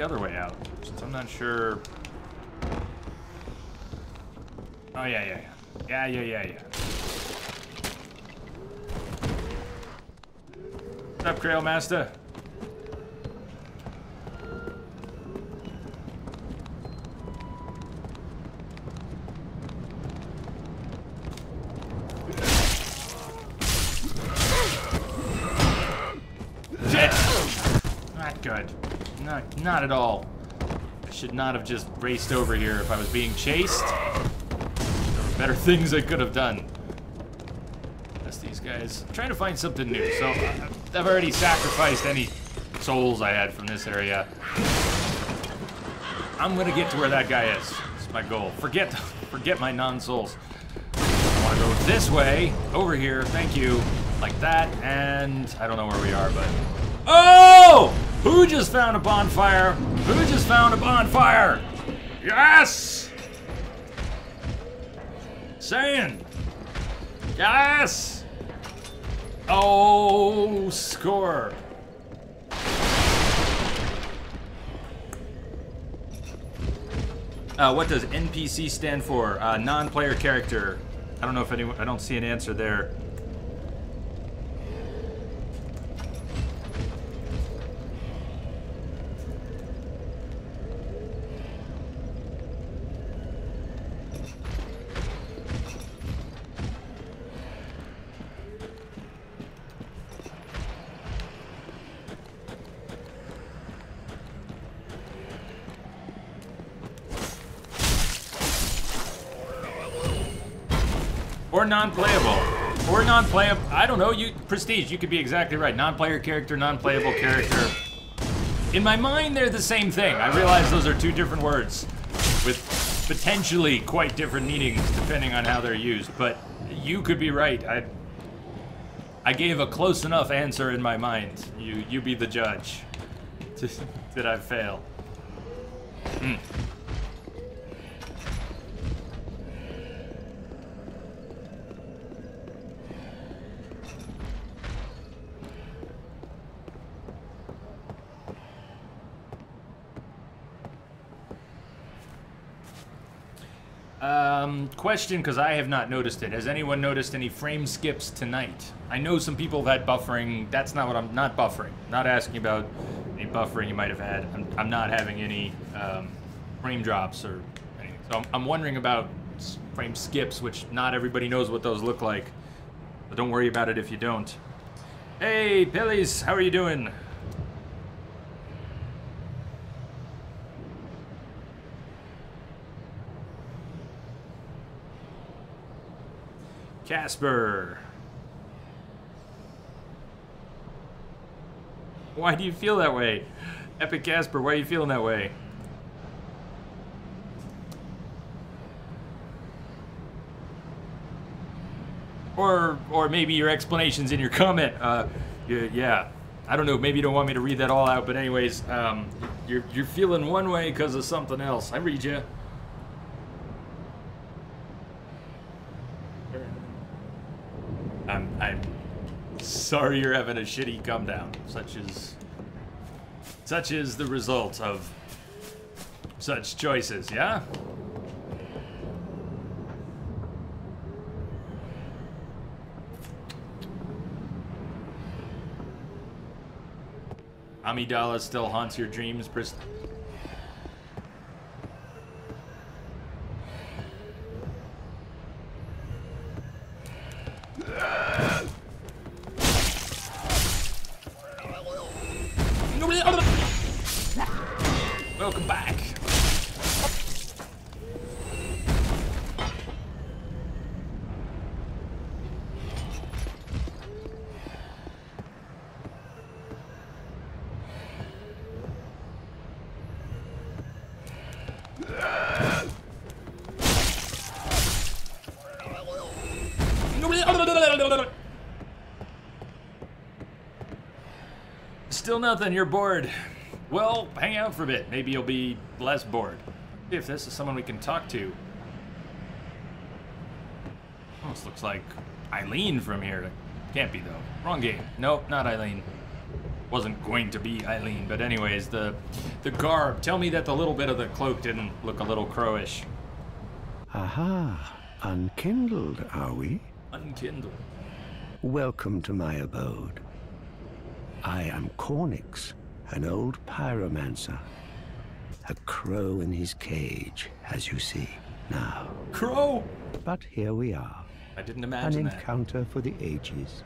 the other way out. Just, I'm not sure. Oh, yeah. What's up, Trail Master? Not good. Not at all. I should not have just raced over here if I was being chased. There were better things I could have done. That's these guys. I'm trying to find something new. So I've already sacrificed any souls I had from this area. I'm gonna get to where that guy is. That's my goal. Forget my non-souls. I want to go this way, over here. Thank you. Like that, and I don't know where we are, but... Oh! Who just found a bonfire? Who just found a bonfire? Yes! Saying. Yes! Oh, score. What does NPC stand for? Non-player character. I don't know if anyone... I don't see an answer there. Or non-playable. Or non-playable. I don't know. Prestige, you could be exactly right. Non-player character, non-playable character. In my mind, they're the same thing. I realize those are two different words with potentially quite different meanings depending on how they're used. But you could be right. I gave a close enough answer in my mind. You be the judge. Did I fail? Hmm. Question, because I have not noticed it. Has anyone noticed any frame skips tonight? I know some people have had buffering. That's not what I'm... Not buffering. Not asking about any buffering you might have had. I'm not having any frame drops or anything. So I'm wondering about frame skips, which not everybody knows what those look like. But don't worry about it if you don't. Hey, Pillies, how are you doing? Casper. Why do you feel that way? Epic Casper, why are you feeling that way? Or maybe your explanation's in your comment. Yeah. I don't know, maybe you don't want me to read that all out, but anyways, you're feeling one way because of something else. I read you. I'm sorry you're having a shitty come down. Such is the result of such choices, yeah? Amidala still haunts your dreams, Brist. Welcome back. Still nothing, you're bored. Well, hang out for a bit. Maybe you'll be less bored. If this is someone we can talk to. Almost looks like Eileen from here. Can't be, though. Wrong game. Nope, not Eileen. Wasn't going to be Eileen, but anyways, the garb. Tell me that the little bit of the cloak didn't look a little crowish. Aha, unkindled, are we? Unkindled. Welcome to my abode. I am Cornyx, an old pyromancer. A crow in his cage, as you see now. Crow? But here we are. I didn't imagine An encounter for the ages.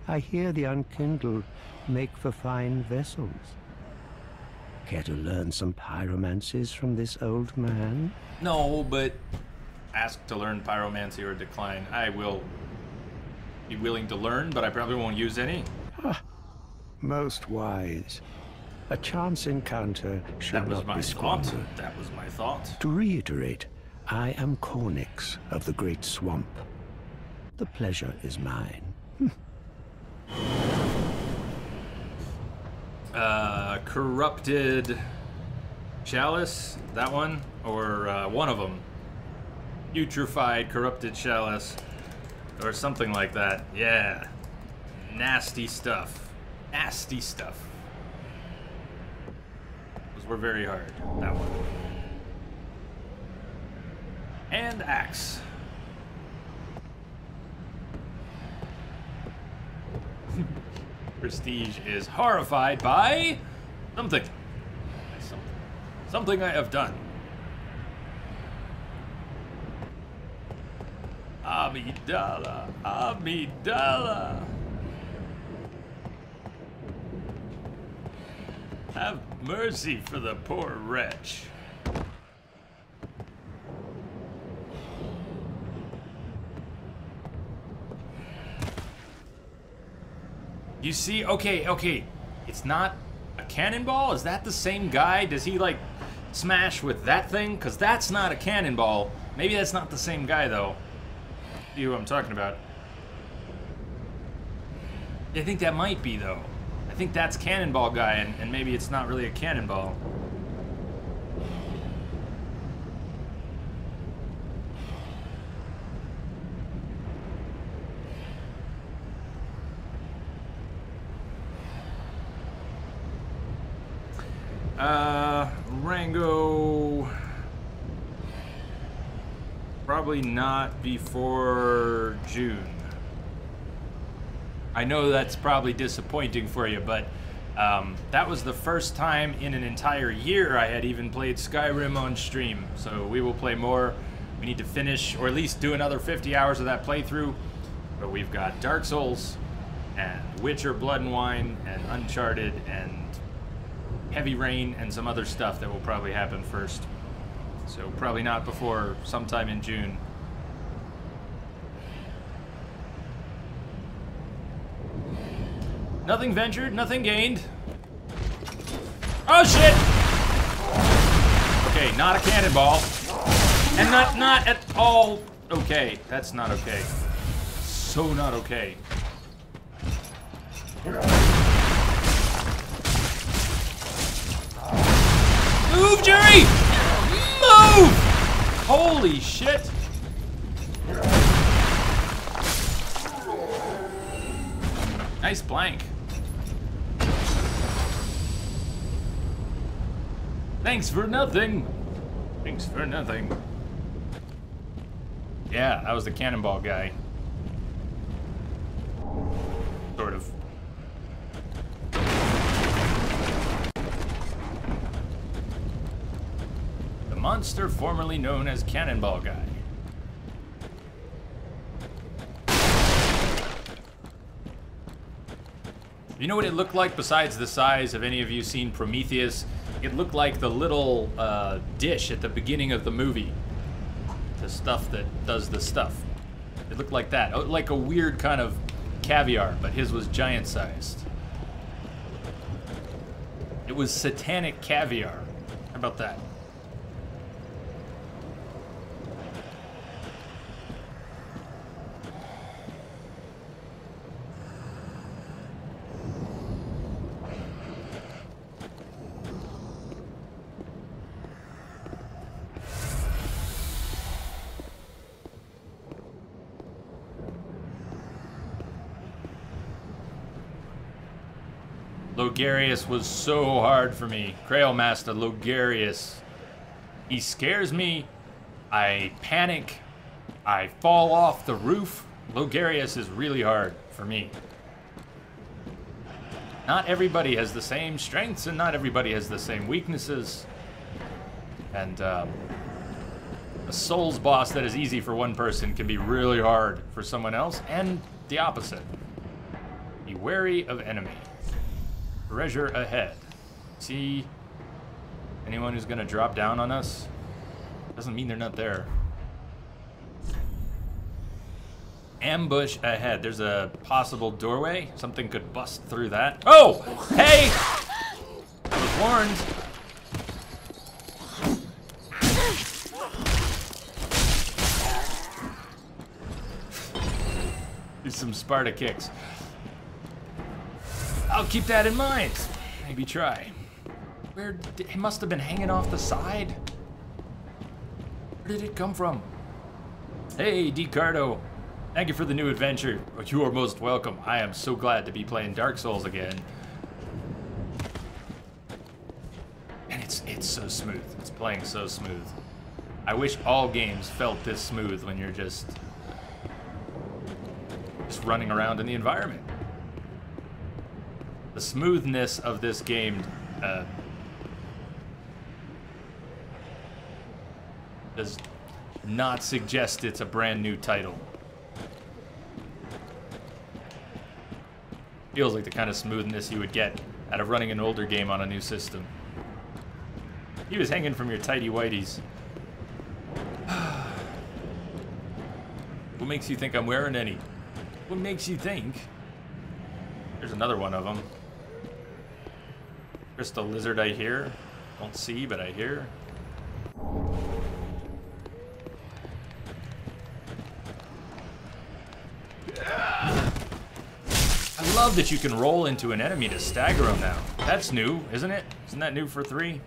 I hear the unkindled make for fine vessels. Care to learn some pyromancies from this old man? No, but ask to learn pyromancy or decline. I will be willing to learn, but I probably won't use any. Most wise. A chance encounter should not be squandered. That was my thought. To reiterate, I am Cornyx of the Great Swamp. The pleasure is mine. Corrupted chalice, that one, or one of them. Putrefied corrupted chalice, or something like that. Yeah, nasty stuff. Nasty stuff. Those were very hard. That one. And axe. Prestige is horrified by something. Something I have done. Amidala, Amidala. Have mercy for the poor wretch. You see, okay. It's not a cannonball? Is that the same guy? Does he, like, smash with that thing? Because that's not a cannonball. Maybe that's not the same guy, though. See who I'm talking about. I think that might be, though. I think that's Cannonball guy, and maybe it's not really a cannonball. Rango... Probably not before June. I know that's probably disappointing for you, but that was the first time in an entire year I had even played Skyrim on stream. So we will play more. We need to finish, or at least do another 50 hours of that playthrough. But we've got Dark Souls, and Witcher Blood and Wine, and Uncharted, and Heavy Rain, and some other stuff that will probably happen first. So probably not before sometime in June. Nothing ventured, nothing gained. Oh shit! Okay, not a cannonball. And not at all okay. That's not okay. So not okay. Move, Jerry! Move! Holy shit! Nice blank. Thanks for nothing. Thanks for nothing. Yeah, that was the cannonball guy. Sort of. The monster formerly known as Cannonball Guy. You know what it looked like besides the size? Have any of you seen Prometheus? It looked like the little dish at the beginning of the movie. The stuff that does the stuff. It looked like that. Like a weird kind of caviar, but his was giant-sized. It was satanic caviar. How about that? Logarius was so hard for me. Krail Master Logarius. He scares me. I panic. I fall off the roof. Logarius is really hard for me. Not everybody has the same strengths, and not everybody has the same weaknesses. And a Souls boss that is easy for one person can be really hard for someone else, and the opposite. Be wary of enemy. Treasure ahead. See anyone who's gonna drop down on us? Doesn't mean they're not there. Ambush ahead. There's a possible doorway. Something could bust through that. Oh! Hey! I was warned. Do some Sparta kicks. I'll keep that in mind. Maybe try. Where did it must have been hanging off the side? Where did it come from? Hey, DiCardo. Thank you for the new adventure. You are most welcome. I am so glad to be playing Dark Souls again. And it's so smooth. It's playing so smooth. I wish all games felt this smooth when you're just running around in the environment. The smoothness of this game does not suggest it's a brand new title. Feels like the kind of smoothness you would get out of running an older game on a new system. He was hanging from your tighty whities. What makes you think I'm wearing any? What makes you think? There's another one of them. Crystal lizard I hear. Don't see, but I hear. I love that you can roll into an enemy to stagger them now. That's new, isn't it? Isn't that new for 3?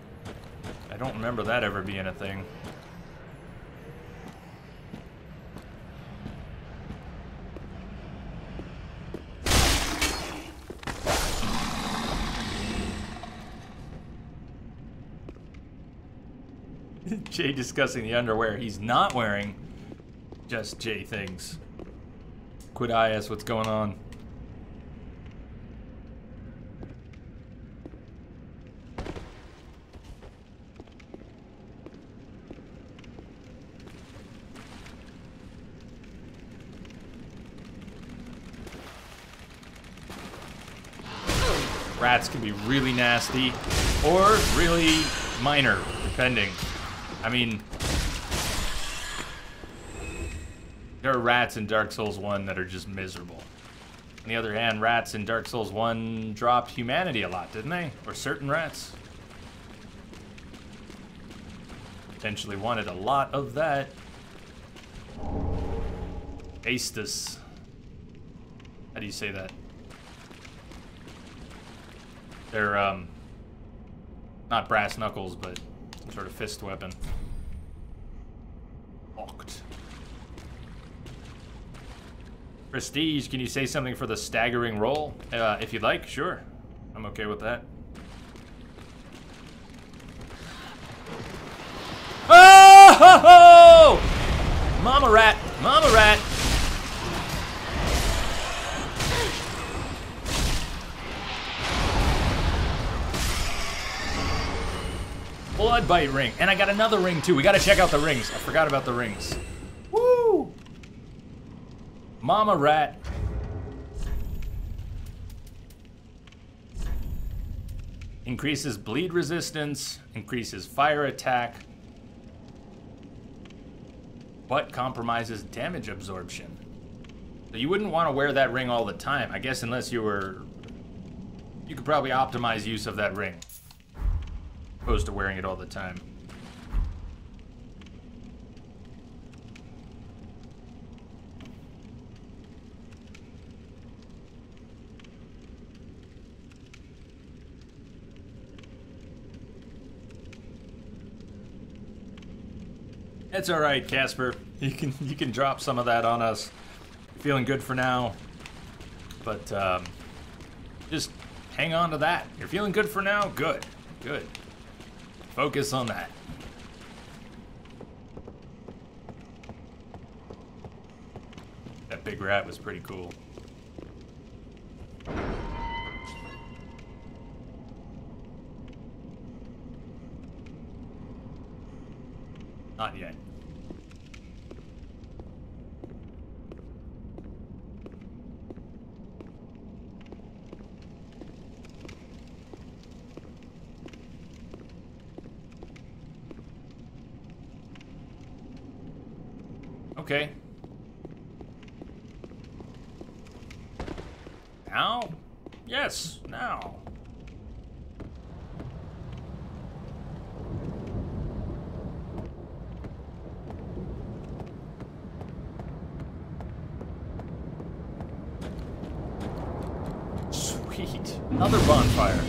I don't remember that ever being a thing. Jay discussing the underwear he's not wearing. Just Jay things. Quit IS, what's going on? Rats can be really nasty or really minor, depending. I mean, there are rats in Dark Souls 1 that are just miserable. On the other hand, rats in Dark Souls 1 dropped humanity a lot, didn't they? Or certain rats. Potentially wanted a lot of that. Astus. How do you say that? They're, not brass knuckles, but some sort of fist weapon. Locked. Prestige, can you say something for the staggering roll? If you'd like, sure. I'm okay with that. Oh! Mama rat! Mama rat! Blood bite ring. And I got another ring too. We gotta check out the rings. I forgot about the rings. Woo! Mama rat. Increases bleed resistance, increases fire attack, but compromises damage absorption. So you wouldn't want to wear that ring all the time, I guess, unless you were... You could probably optimize use of that ring, opposed to wearing it all the time. It's all right, Casper. You can drop some of that on us. Feeling good for now, but just hang on to that. You're feeling good for now? Good. Good. Focus on that. That big rat was pretty cool. Not yet. Okay. Now? Yes, now. Sweet. Another bonfire.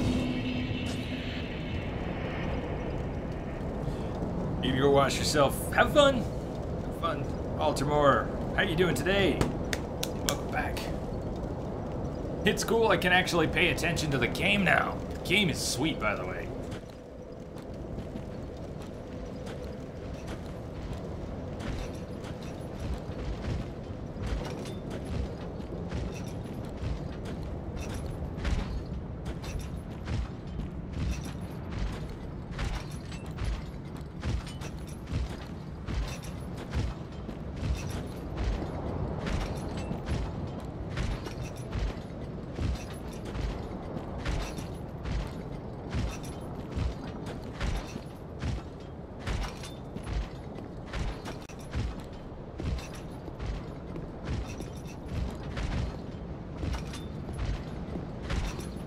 You go wash yourself. Have fun. Have fun. Altamore, how you doing today? Welcome back. It's cool I can actually pay attention to the game now. The game is sweet, by the way.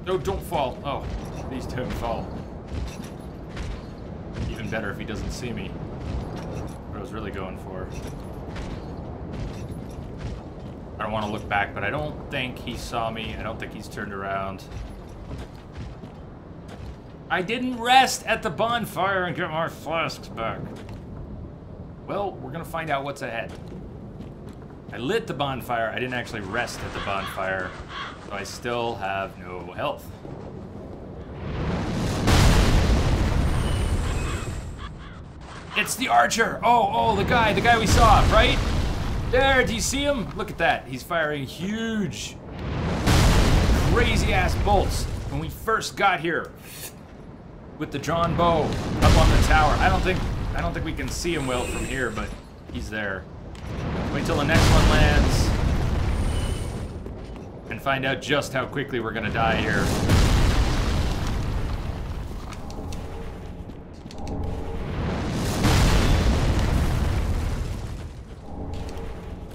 No, don't fall. Oh, please don't fall. Even better if he doesn't see me. What I was really going for. I don't want to look back, but I don't think he saw me. I don't think he's turned around. I didn't rest at the bonfire and get my flasks back. Well, we're gonna find out what's ahead. I lit the bonfire. I didn't actually rest at the bonfire. So I still have no health. It's the archer! Oh, the guy we saw, right? There, do you see him? Look at that. He's firing huge, crazy-ass bolts. When we first got here, with the drawn bow up on the tower. I don't think we can see him well from here, but he's there. Wait till the next one lands. And find out just how quickly we're gonna die here.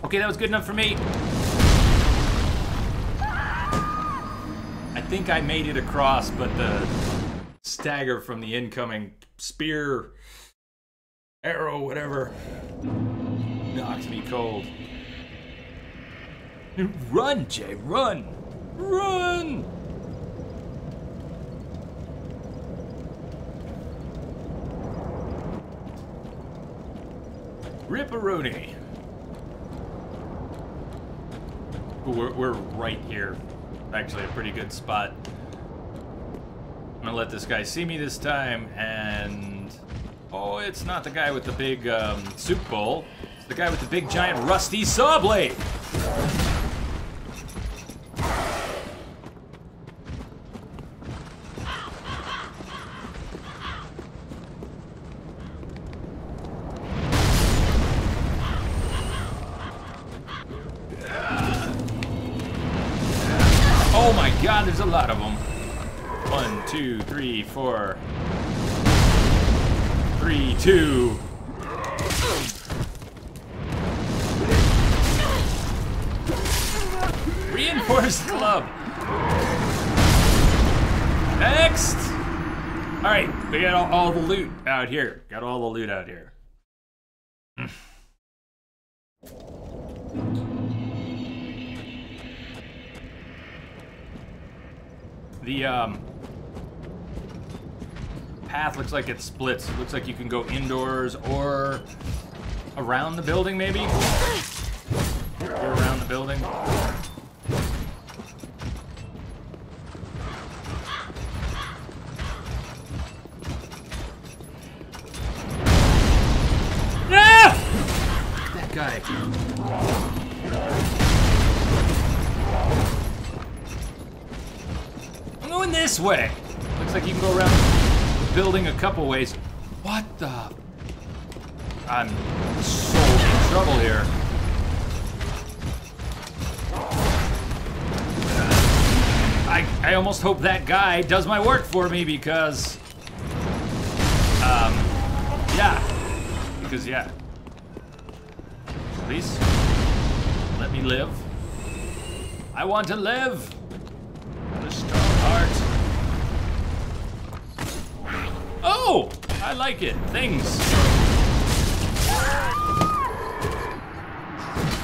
Okay, that was good enough for me. I think I made it across, but the stagger from the incoming spear, arrow, whatever, knocked me cold. Run, Jay, run! Run! Ripperoni. We're right here. Actually, a pretty good spot. I'm gonna let this guy see me this time, and... Oh, it's not the guy with the big soup bowl. It's the guy with the big giant rusty saw blade! Oh my god, there's a lot of them. 1, 2, 3, 4. 3, 2. Reinforced club. Next. All right, we got all the loot out here. Got all the loot out here. The path looks like it splits. It looks like you can go indoors or around the building, maybe? Or around the building. guy. I'm going this way. Looks like you can go around the building a couple ways. What the? I'm so in trouble here. I almost hope that guy does my work for me because, yeah. Because, yeah. Please, let me live. I want to live. With a strong heart. Oh, I like it. Things.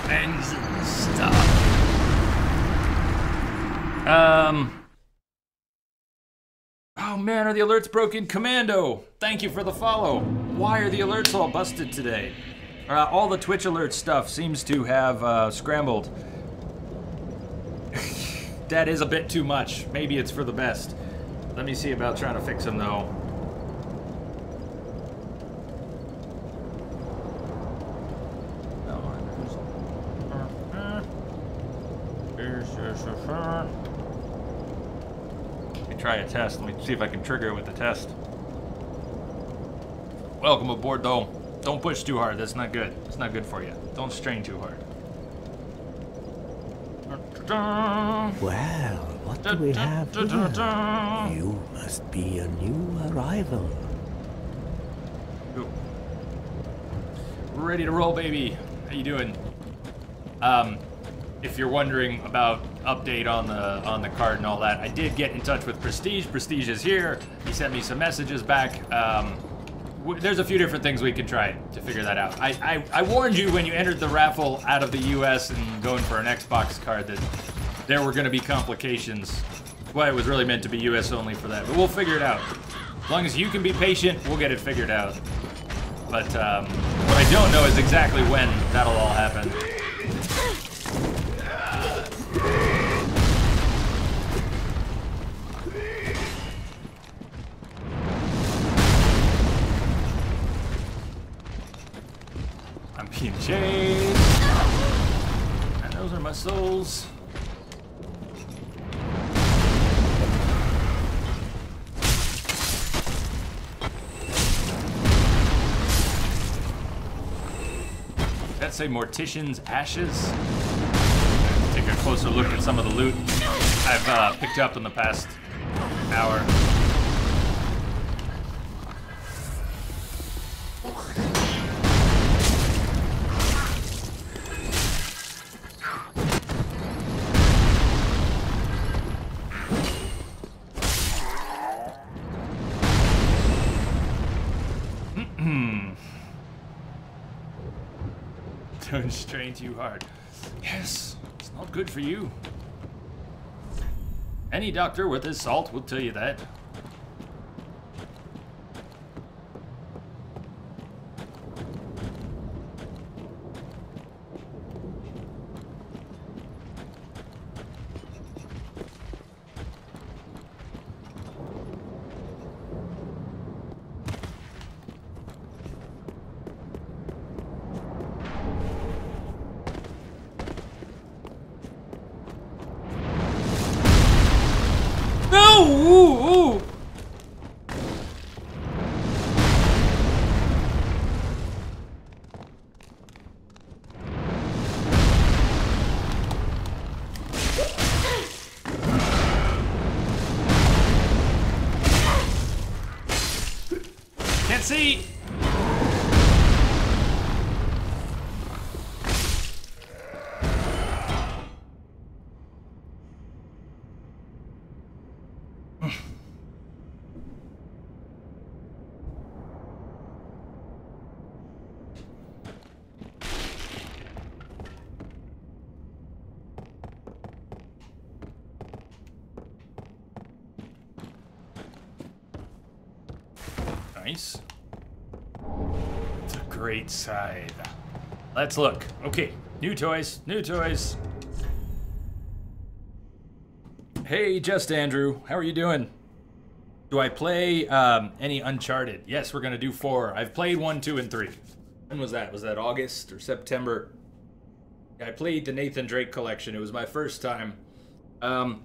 Things and stuff. Oh man, are the alerts broken? Commando, thank you for the follow. Why are the alerts all busted today? All the Twitch alert stuff seems to have scrambled. That is a bit too much. Maybe it's for the best. Let me see about trying to fix them though. Let me try a test. Let me see if I can trigger it with the test. Welcome aboard though. Don't push too hard. That's not good. It's not good for you. Don't strain too hard. Well, what do we have here? You must be a new arrival. Ooh. We're ready to roll, baby. How you doing? If you're wondering about update on the card and all that, I did get in touch with Prestige. Prestige is here. He sent me some messages back. There's a few different things we could try to figure that out. I warned you when you entered the raffle out of the US and going for an Xbox card that there were going to be complications. That's why it was really meant to be US only for that. But we'll figure it out. As long as you can be patient, we'll get it figured out. But what I don't know is exactly when that'll all happen. Being chased. And those are my souls. That say Mortician's Ashes? Take a closer look at some of the loot I've picked up in the past hour. Don't strain too hard. Yes, it's not good for you. Any doctor with his salt will tell you that. See? Nice. It's a great scythe. Let's look. Okay, new toys, new toys. Hey, Just Andrew, how are you doing? Do I play any Uncharted? Yes, we're gonna do 4. I've played 1, 2, and 3. When was that? Was that August or September? I played the Nathan Drake collection. It was my first time. I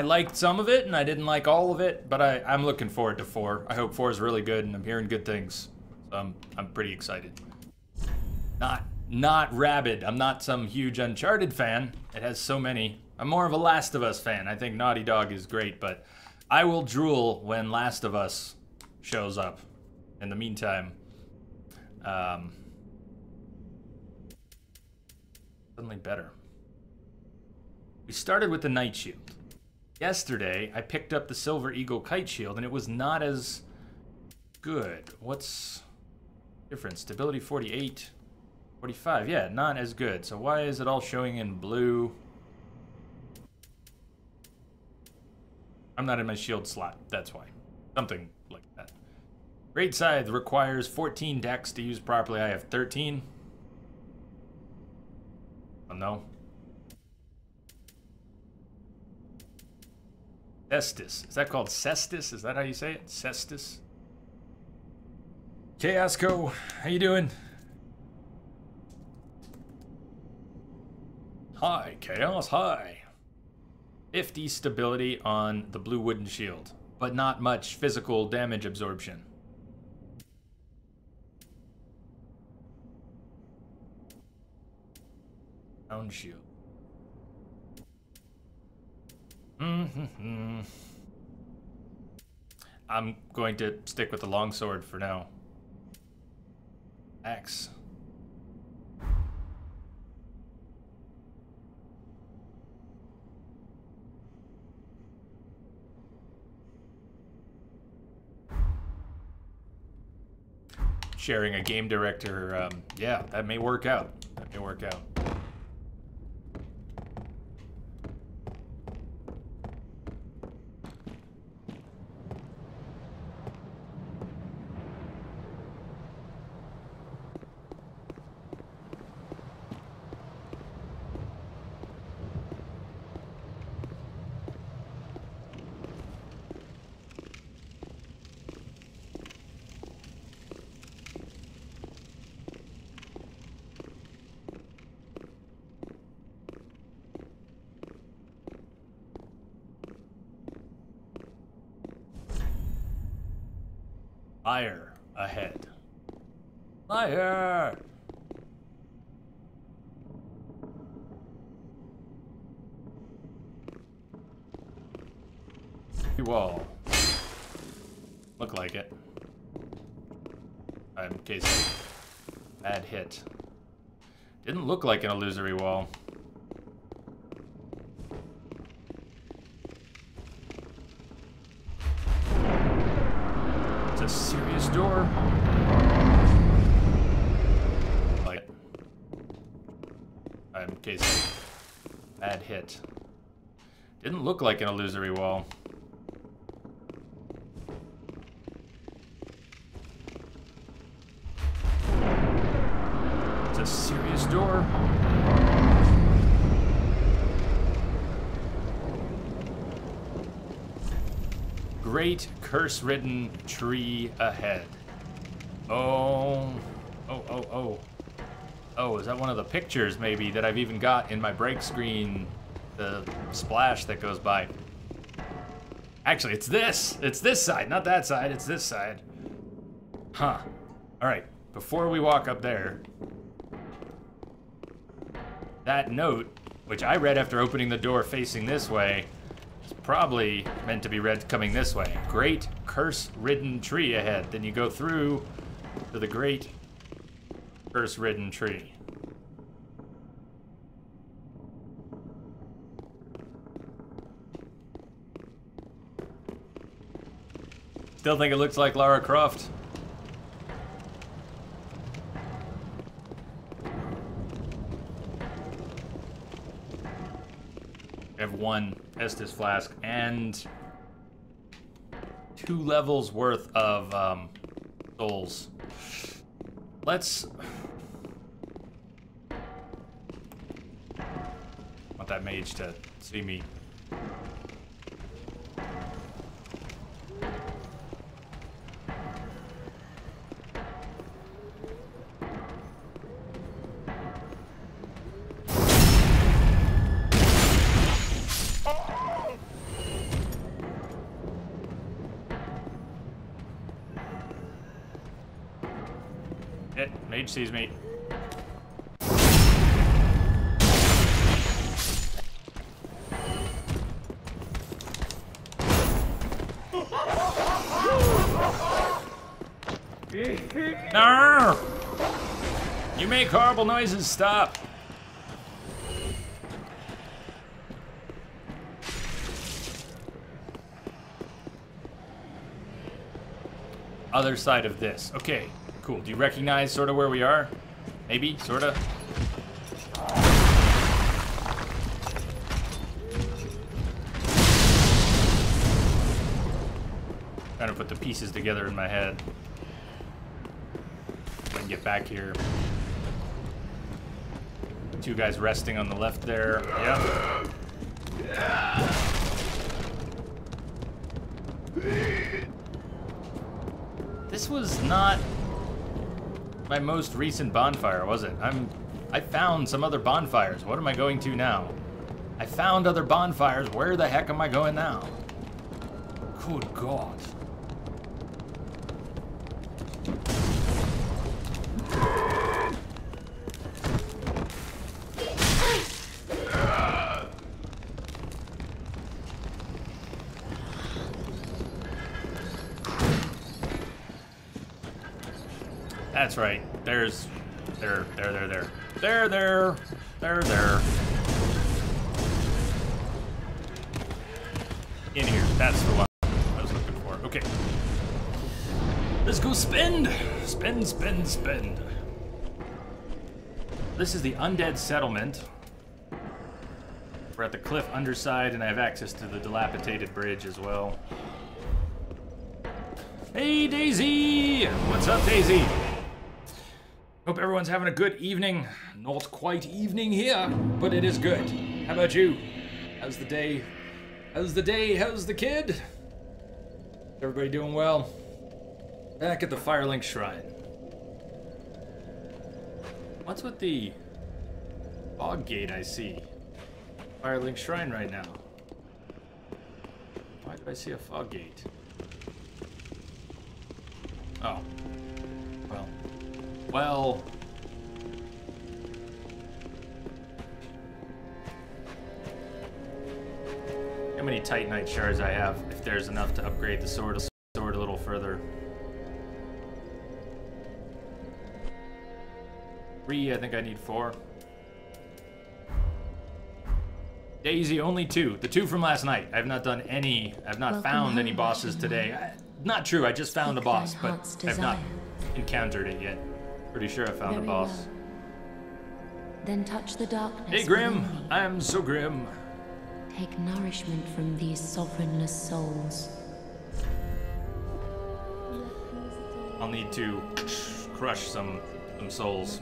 liked some of it, and I didn't like all of it, but I'm looking forward to 4. I hope 4 is really good, and I'm hearing good things. So I'm pretty excited. Not rabid. I'm not some huge Uncharted fan. It has so many. I'm more of a Last of Us fan. I think Naughty Dog is great, but I will drool when Last of Us shows up. In the meantime, suddenly better. We started with the Night Shield. Yesterday, I picked up the Silver Eagle Kite Shield, and it was not as good. What's the difference? Stability 48, 45. Yeah, not as good. So why is it all showing in blue? I'm not in my shield slot. That's why. Something like that. Great Scythe requires 14 dex to use properly. I have 13. Oh, no. Cestus. Is that called Cestus? Is that how you say it? Cestus? Chaosco, how you doing? Hi, Chaos, hi. 50 stability on the blue wooden shield, but not much physical damage absorption. Round shield. I'm going to stick with the longsword for now. Axe. Sharing a game director, yeah, that may work out. That may work out. Fire ahead. Fire! Wall. Look like it. In case of bad hit. Didn't look like an illusory wall. A serious door. Like, in case of bad hit. Didn't look like an illusory wall. It's a serious door. Great curse-ridden tree ahead. Oh, is that one of the pictures maybe that I've even got in my break screen? The splash that goes by. Actually, it's this. It's this side, not that side. It's this side. Huh. All right, before we walk up there, that note, which I read after opening the door facing this way, it's probably meant to be read coming this way. Great curse-ridden tree ahead. Then you go through to the great curse-ridden tree. Still think it looks like Lara Croft. I have 1 Estus flask and 2 levels worth of souls. Let's... want that mage to see me. Mage sees me. No! You make horrible noises, stop! Other side of this. Okay, cool. Do you recognize sort of where we are? Maybe, sort of? Trying to put the pieces together in my head. I can get back here. Two guys resting on the left there. Yep. This was not my most recent bonfire, was it? I found some other bonfires. What am I going to now? I found other bonfires. Where the heck am I going now? Good God. That's right. There's... There. In here. That's the one I was looking for. Okay. Let's go spend! Spend. This is the Undead Settlement. We're at the cliff underside, and I have access to the dilapidated bridge as well. Hey, Daisy! What's up, Daisy? Hope everyone's having a good evening. Not quite evening here, but it is good. How about you? How's the day? How's the kid? Everybody doing well? Back at the Firelink Shrine. What's with the fog gate I see? Firelink Shrine right now. Why do I see a fog gate? Oh. Well. How many Titanite shards I have, if there's enough to upgrade the sword a little further. 3, I think I need 4. Daisy, only 2. The 2 from last night. I've not done any, I've not found any bosses today. Not true, I just found a boss, but I've not encountered it yet. Pretty sure I found a boss. Well. Then touch the darkness. Hey Grim, I am so grim. Take nourishment from these sovereignless souls. I'll need to crush some souls.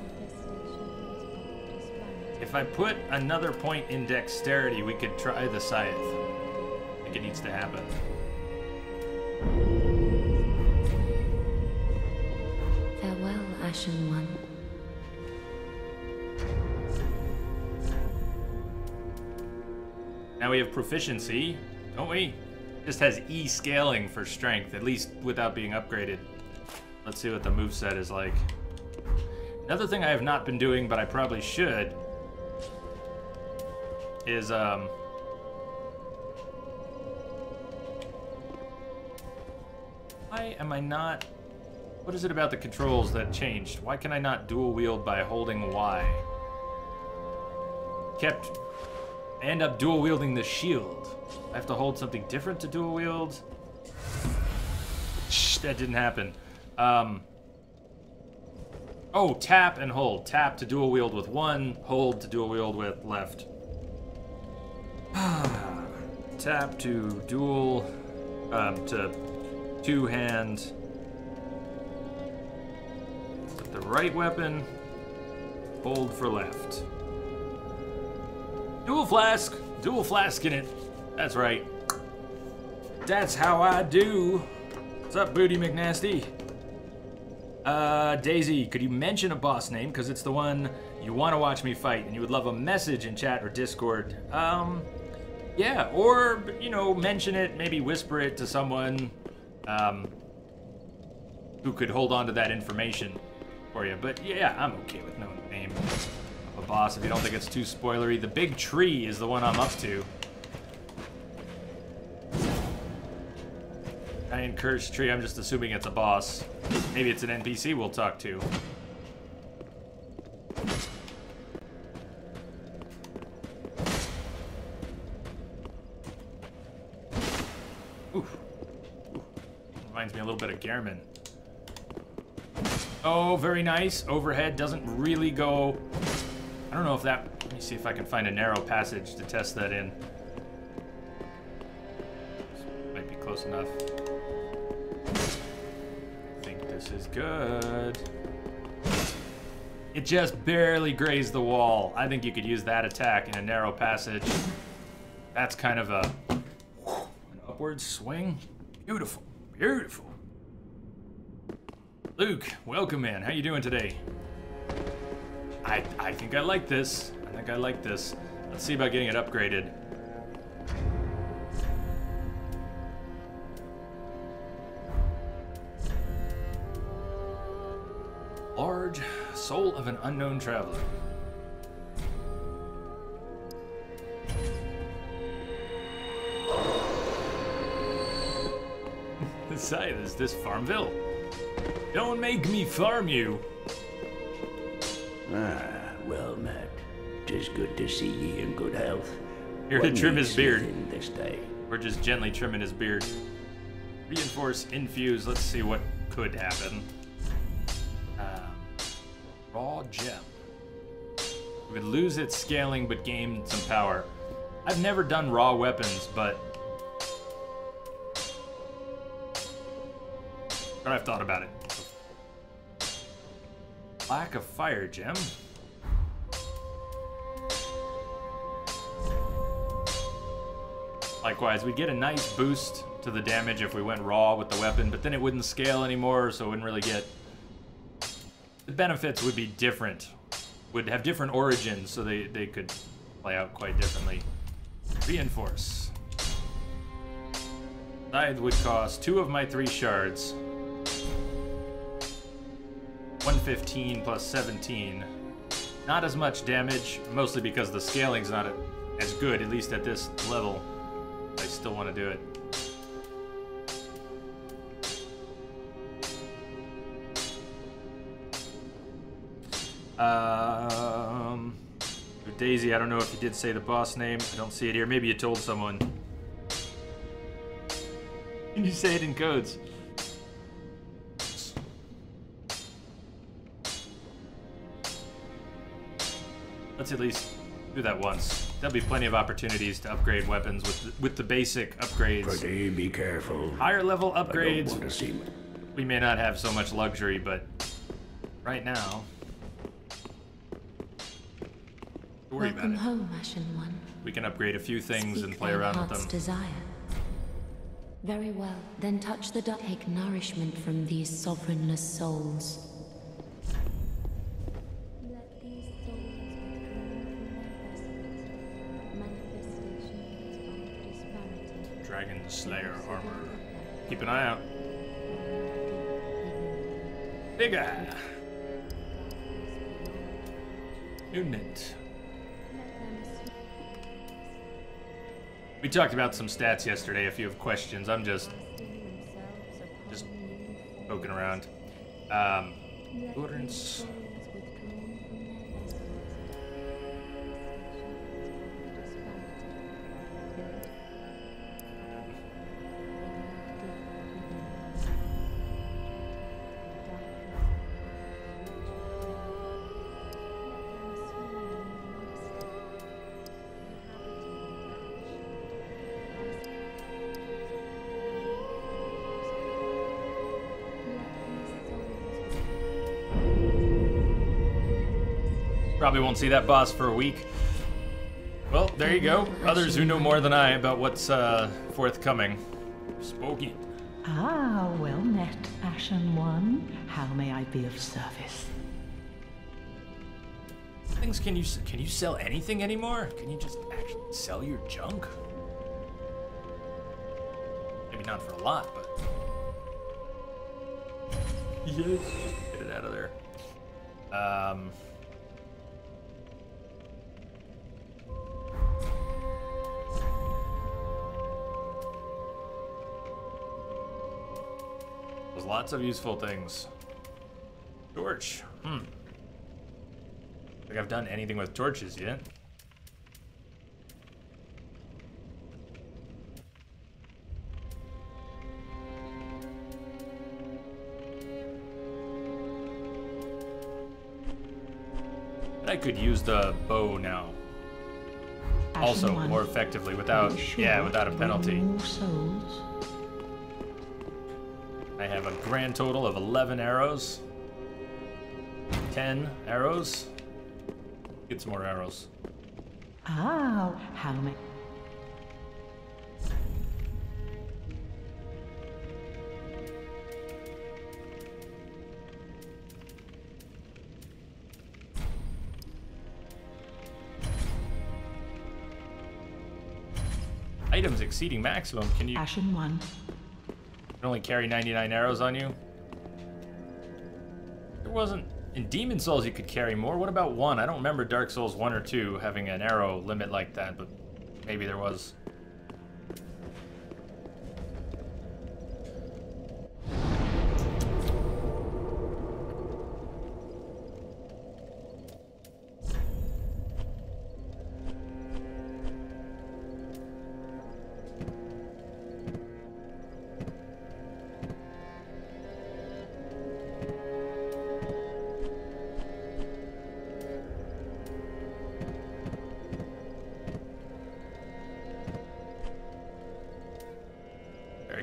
If I put another point in dexterity, we could try the scythe. I think it needs to happen. Farewell, Ashen One. Now we have proficiency, don't we? Just has E scaling for strength, at least without being upgraded. Let's see what the moveset is like. Another thing I have not been doing, but I probably should, is why am I not... What is it about the controls that changed? Why can I not dual wield by holding Y? I end up dual wielding the shield. I have to hold something different to dual wield? Shh, that didn't happen. Oh, tap and hold. Tap to dual wield with 1, hold to dual wield with left. Tap to dual, to 2-hand. With the right weapon, hold for left. Dual flask in it. That's right. That's how I do. What's up, Booty McNasty? Daisy, could you mention a boss name? Because it's the one you want to watch me fight, and you would love a message in chat or Discord. Yeah, or, you know, mention it, maybe whisper it to someone, who could hold on to that information. for you. But yeah, I'm okay with knowing the name of a boss if you don't think it's too spoilery. The big tree is the one I'm up to. Giant cursed tree, I'm just assuming it's a boss. Maybe it's an NPC we'll talk to. Oof. Reminds me a little bit of Gehrman. Oh, very nice. Overhead doesn't really go... I don't know if that... Let me see if I can find a narrow passage to test that in. Might be close enough. I think this is good. It just barely grazed the wall. I think you could use that attack in a narrow passage. That's kind of an upward swing. Beautiful. Beautiful. Luke, welcome, man. How you doing today? I think I like this. I think I like this. Let's see about getting it upgraded. Large soul of an unknown traveler. Scythe, is this Farmville? Don't make me farm you. Ah, well met. 'Tis good to see ye in good health. Here to trim his beard. This day. We're just gently trimming his beard. Reinforce, infuse. Let's see what could happen. Raw gem. We would lose its scaling, but gain some power. I've never done raw weapons, but I've thought about it. Lack of fire gem. Likewise, we'd get a nice boost to the damage if we went raw with the weapon, but then it wouldn't scale anymore, so it wouldn't really get... The benefits would be different. Would have different origins, so they could play out quite differently. Reinforce. Scythe would cost 2 of my 3 shards. 115 plus 17. Not as much damage, mostly because the scaling's not as good, at least at this level. I still want to do it. Daisy, I don't know if you did say the boss name. I don't see it here. Maybe you told someone. Can you say it in codes? Let's at least do that once. There'll be plenty of opportunities to upgrade weapons with the basic upgrades. Pretty be careful. Higher level I don't upgrades. want to see me. We may not have so much luxury, but right now, don't worry about Welcome it. home, Ashen One. We can upgrade a few things Speak and play thy around with heart's them. desire. Very well, then touch the dust. Take nourishment from these sovereignless souls. Let these souls Dragon Slayer armor. Keep an eye out. Big eye. Unit. We talked about some stats yesterday. If you have questions, I'm just poking around. Endurance. Probably won't see that boss for a week. Well, there you go. Others who know more than I about what's forthcoming. Spoken. Ah, well met, Ashen One. How may I be of service? Things can you sell anything anymore? Can you just actually sell your junk? Maybe not for a lot, but yes, get it out of there. There's lots of useful things. Torch. I think I've done anything with torches yet. I could use the bow now. Also more effectively without, without a penalty. I have a grand total of 11 arrows. 10 arrows. Get some more arrows. Oh, how many? Items exceeding maximum. Can you? Ashen 1. Can only carry 99 arrows on you. There wasn't in Demon Souls you could carry more. What about 1? I don't remember Dark Souls 1 or 2 having an arrow limit like that, but maybe there was.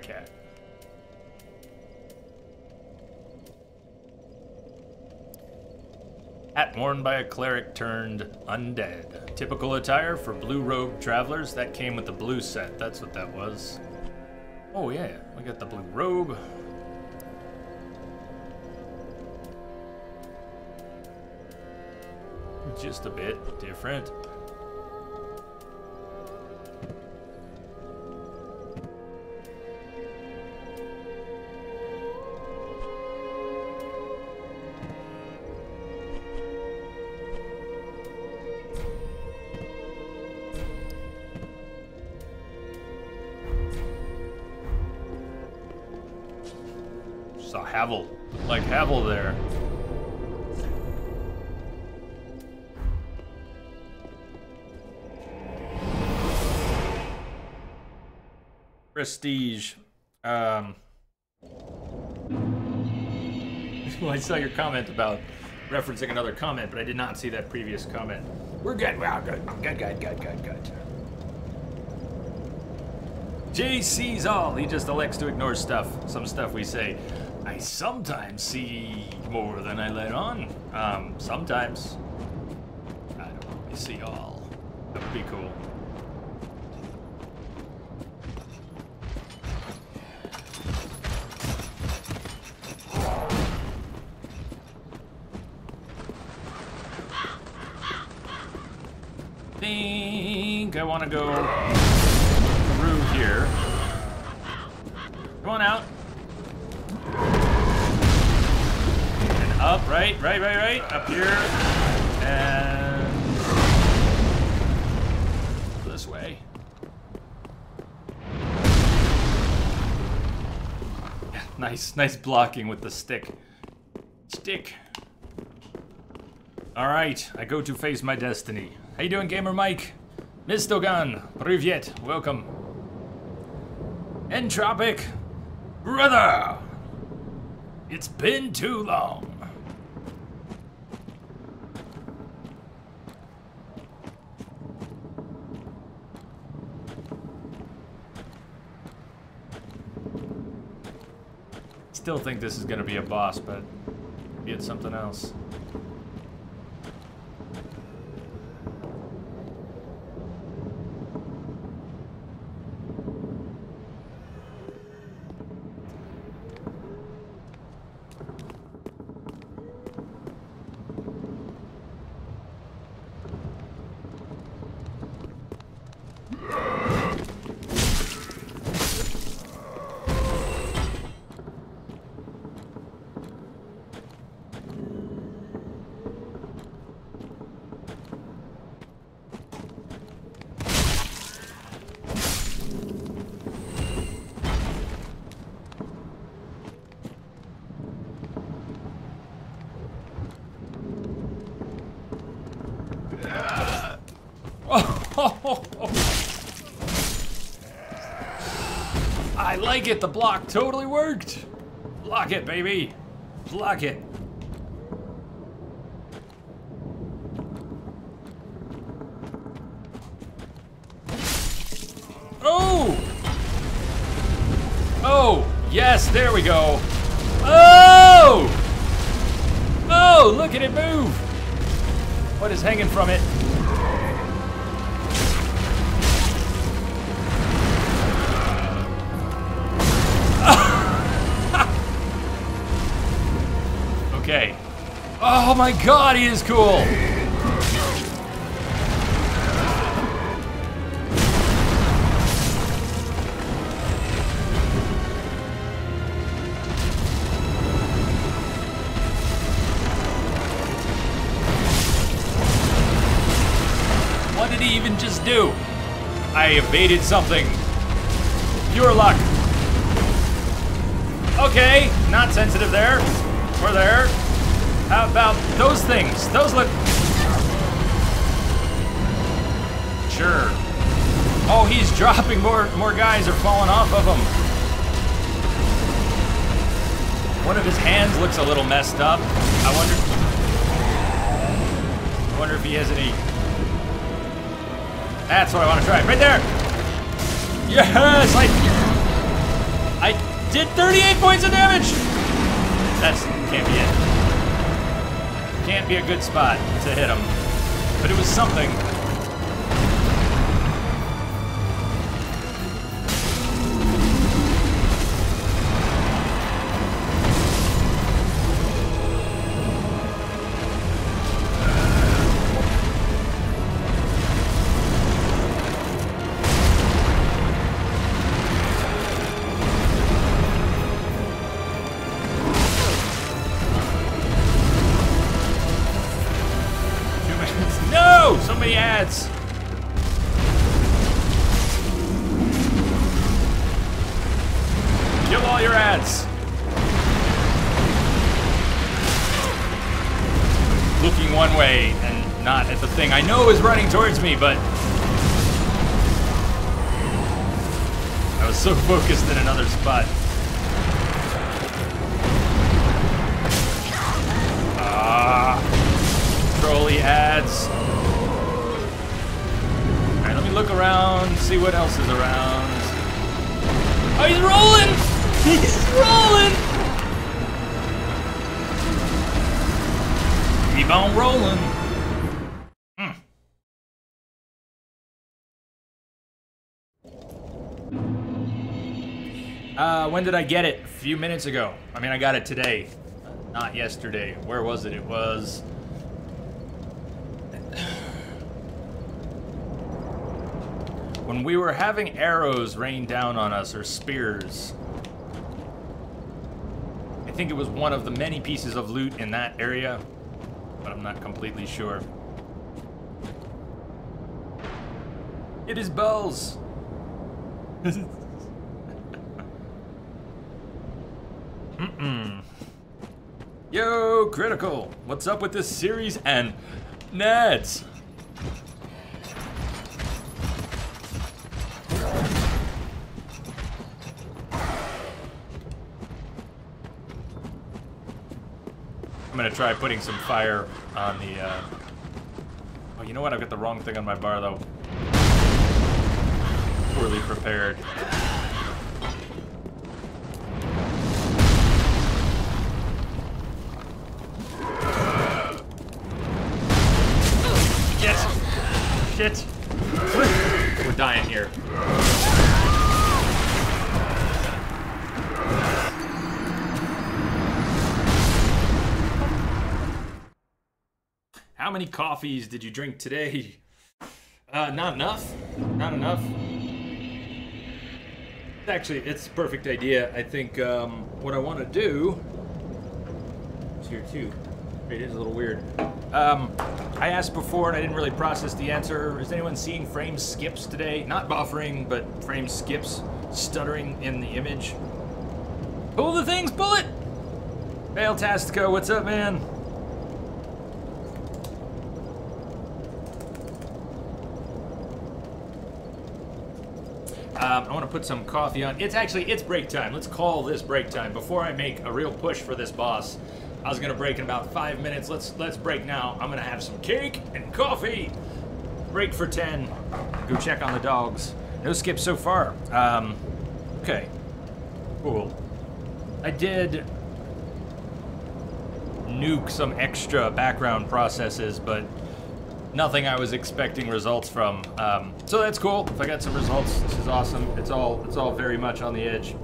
Cat. Hat worn by a cleric turned undead. Typical attire for blue-robed travelers. That came with the blue set. That's what that was. Oh yeah, we got the blue robe. Just a bit different. Saw Havel, like Havel there. Prestige. Well, I saw your comment about referencing another comment, but I did not see that previous comment. We're good. Well, good. Good. Jay sees all. He just elects to ignore stuff. Some stuff we say. I sometimes see more than I let on. Sometimes. I don't really see all. That would be cool. Think I want to go through here. Come on out. And up, right, up here. And this way. Yeah, nice blocking with the stick. All right, I go to face my destiny. How you doing, Gamer Mike? Mistogan, Privyet, welcome. Entropic, brother! It's been too long. Still think this is gonna be a boss, but maybe it's something else. I like it. The block totally worked. Block it, baby. Block it. Oh! Oh, yes, there we go. Oh! Oh, look at it move. What is hanging from it? Okay. Oh my god, he is cool! What did he even just do? I evaded something. Pure luck. Okay, not sensitive there. Or there. How about those things? Those look... Sure. Oh, he's dropping more guys are falling off of him. One of his hands looks a little messed up. I wonder if he has any... That's what I want to try. Right there! Yes! I did 38 points of damage! That's... can't be it. Can't be a good spot to hit him. But it was something. So many ads. Kill all your ads. Looking one way and not at the thing I know is running towards me, but I was so focused in another spot. Trolley ads. Alright, let me look around, see what else is around. Oh, he's rolling! He's rolling! Keep on rolling. When did I get it? A few minutes ago. I mean, I got it today, not yesterday. Where was it? It was... when we were having arrows rain down on us, or spears. I think it was one of the many pieces of loot in that area, but I'm not completely sure. It is bells. Yo, Critical! What's up with this series and Neds? I'm gonna try putting some fire on the, Oh, you know what? I've got the wrong thing on my bar, though. Poorly prepared. Shit. We're dying here. How many coffees did you drink today? Not enough. Not enough. Actually, it's a perfect idea. I think what I want to do... It's here too. It is a little weird. I asked before and I didn't really process the answer. Is anyone seeing frame skips today? Not buffering, but frame skips stuttering in the image. Pull the things, pull it! Failtastico, what's up, man? I want to put some coffee on. It's break time. Let's call this break time. Before I make a real push for this boss, I was gonna break in about 5 minutes. Let's break now. I'm gonna have some cake and coffee. Break for 10. Go check on the dogs. No skips so far. Okay. Cool. I did nuke some extra background processes, but nothing I was expecting results from. So that's cool. If I got some results, this is awesome. It's all very much on the edge.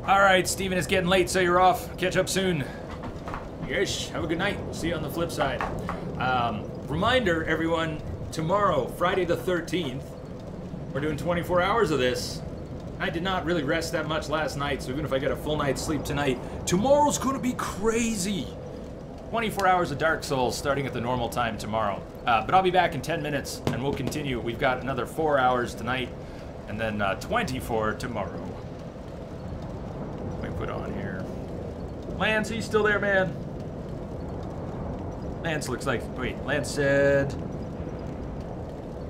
All right, Steven, it's getting late, so you're off. Catch up soon. Yes, have a good night. See you on the flip side. Reminder, everyone, tomorrow, Friday the 13th, we're doing 24 hours of this. I did not really rest that much last night, so even if I get a full night's sleep tonight, tomorrow's gonna be crazy. 24 hours of Dark Souls starting at the normal time tomorrow. But I'll be back in 10 minutes, and we'll continue. We've got another 4 hours tonight, and then 24 tomorrow. Let me put on here. Lance, are you still there, man? Lance looks like... Wait, Lance said...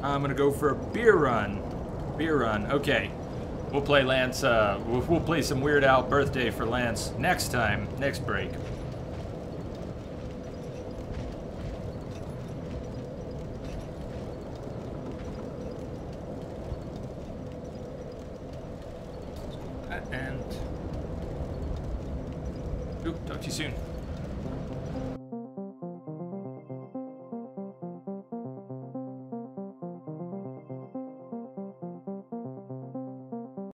I'm gonna go for a beer run. Beer run, okay. We'll play Lance, we'll play some Weird Al Birthday for Lance next time, next break. And... Oop, talk to you soon.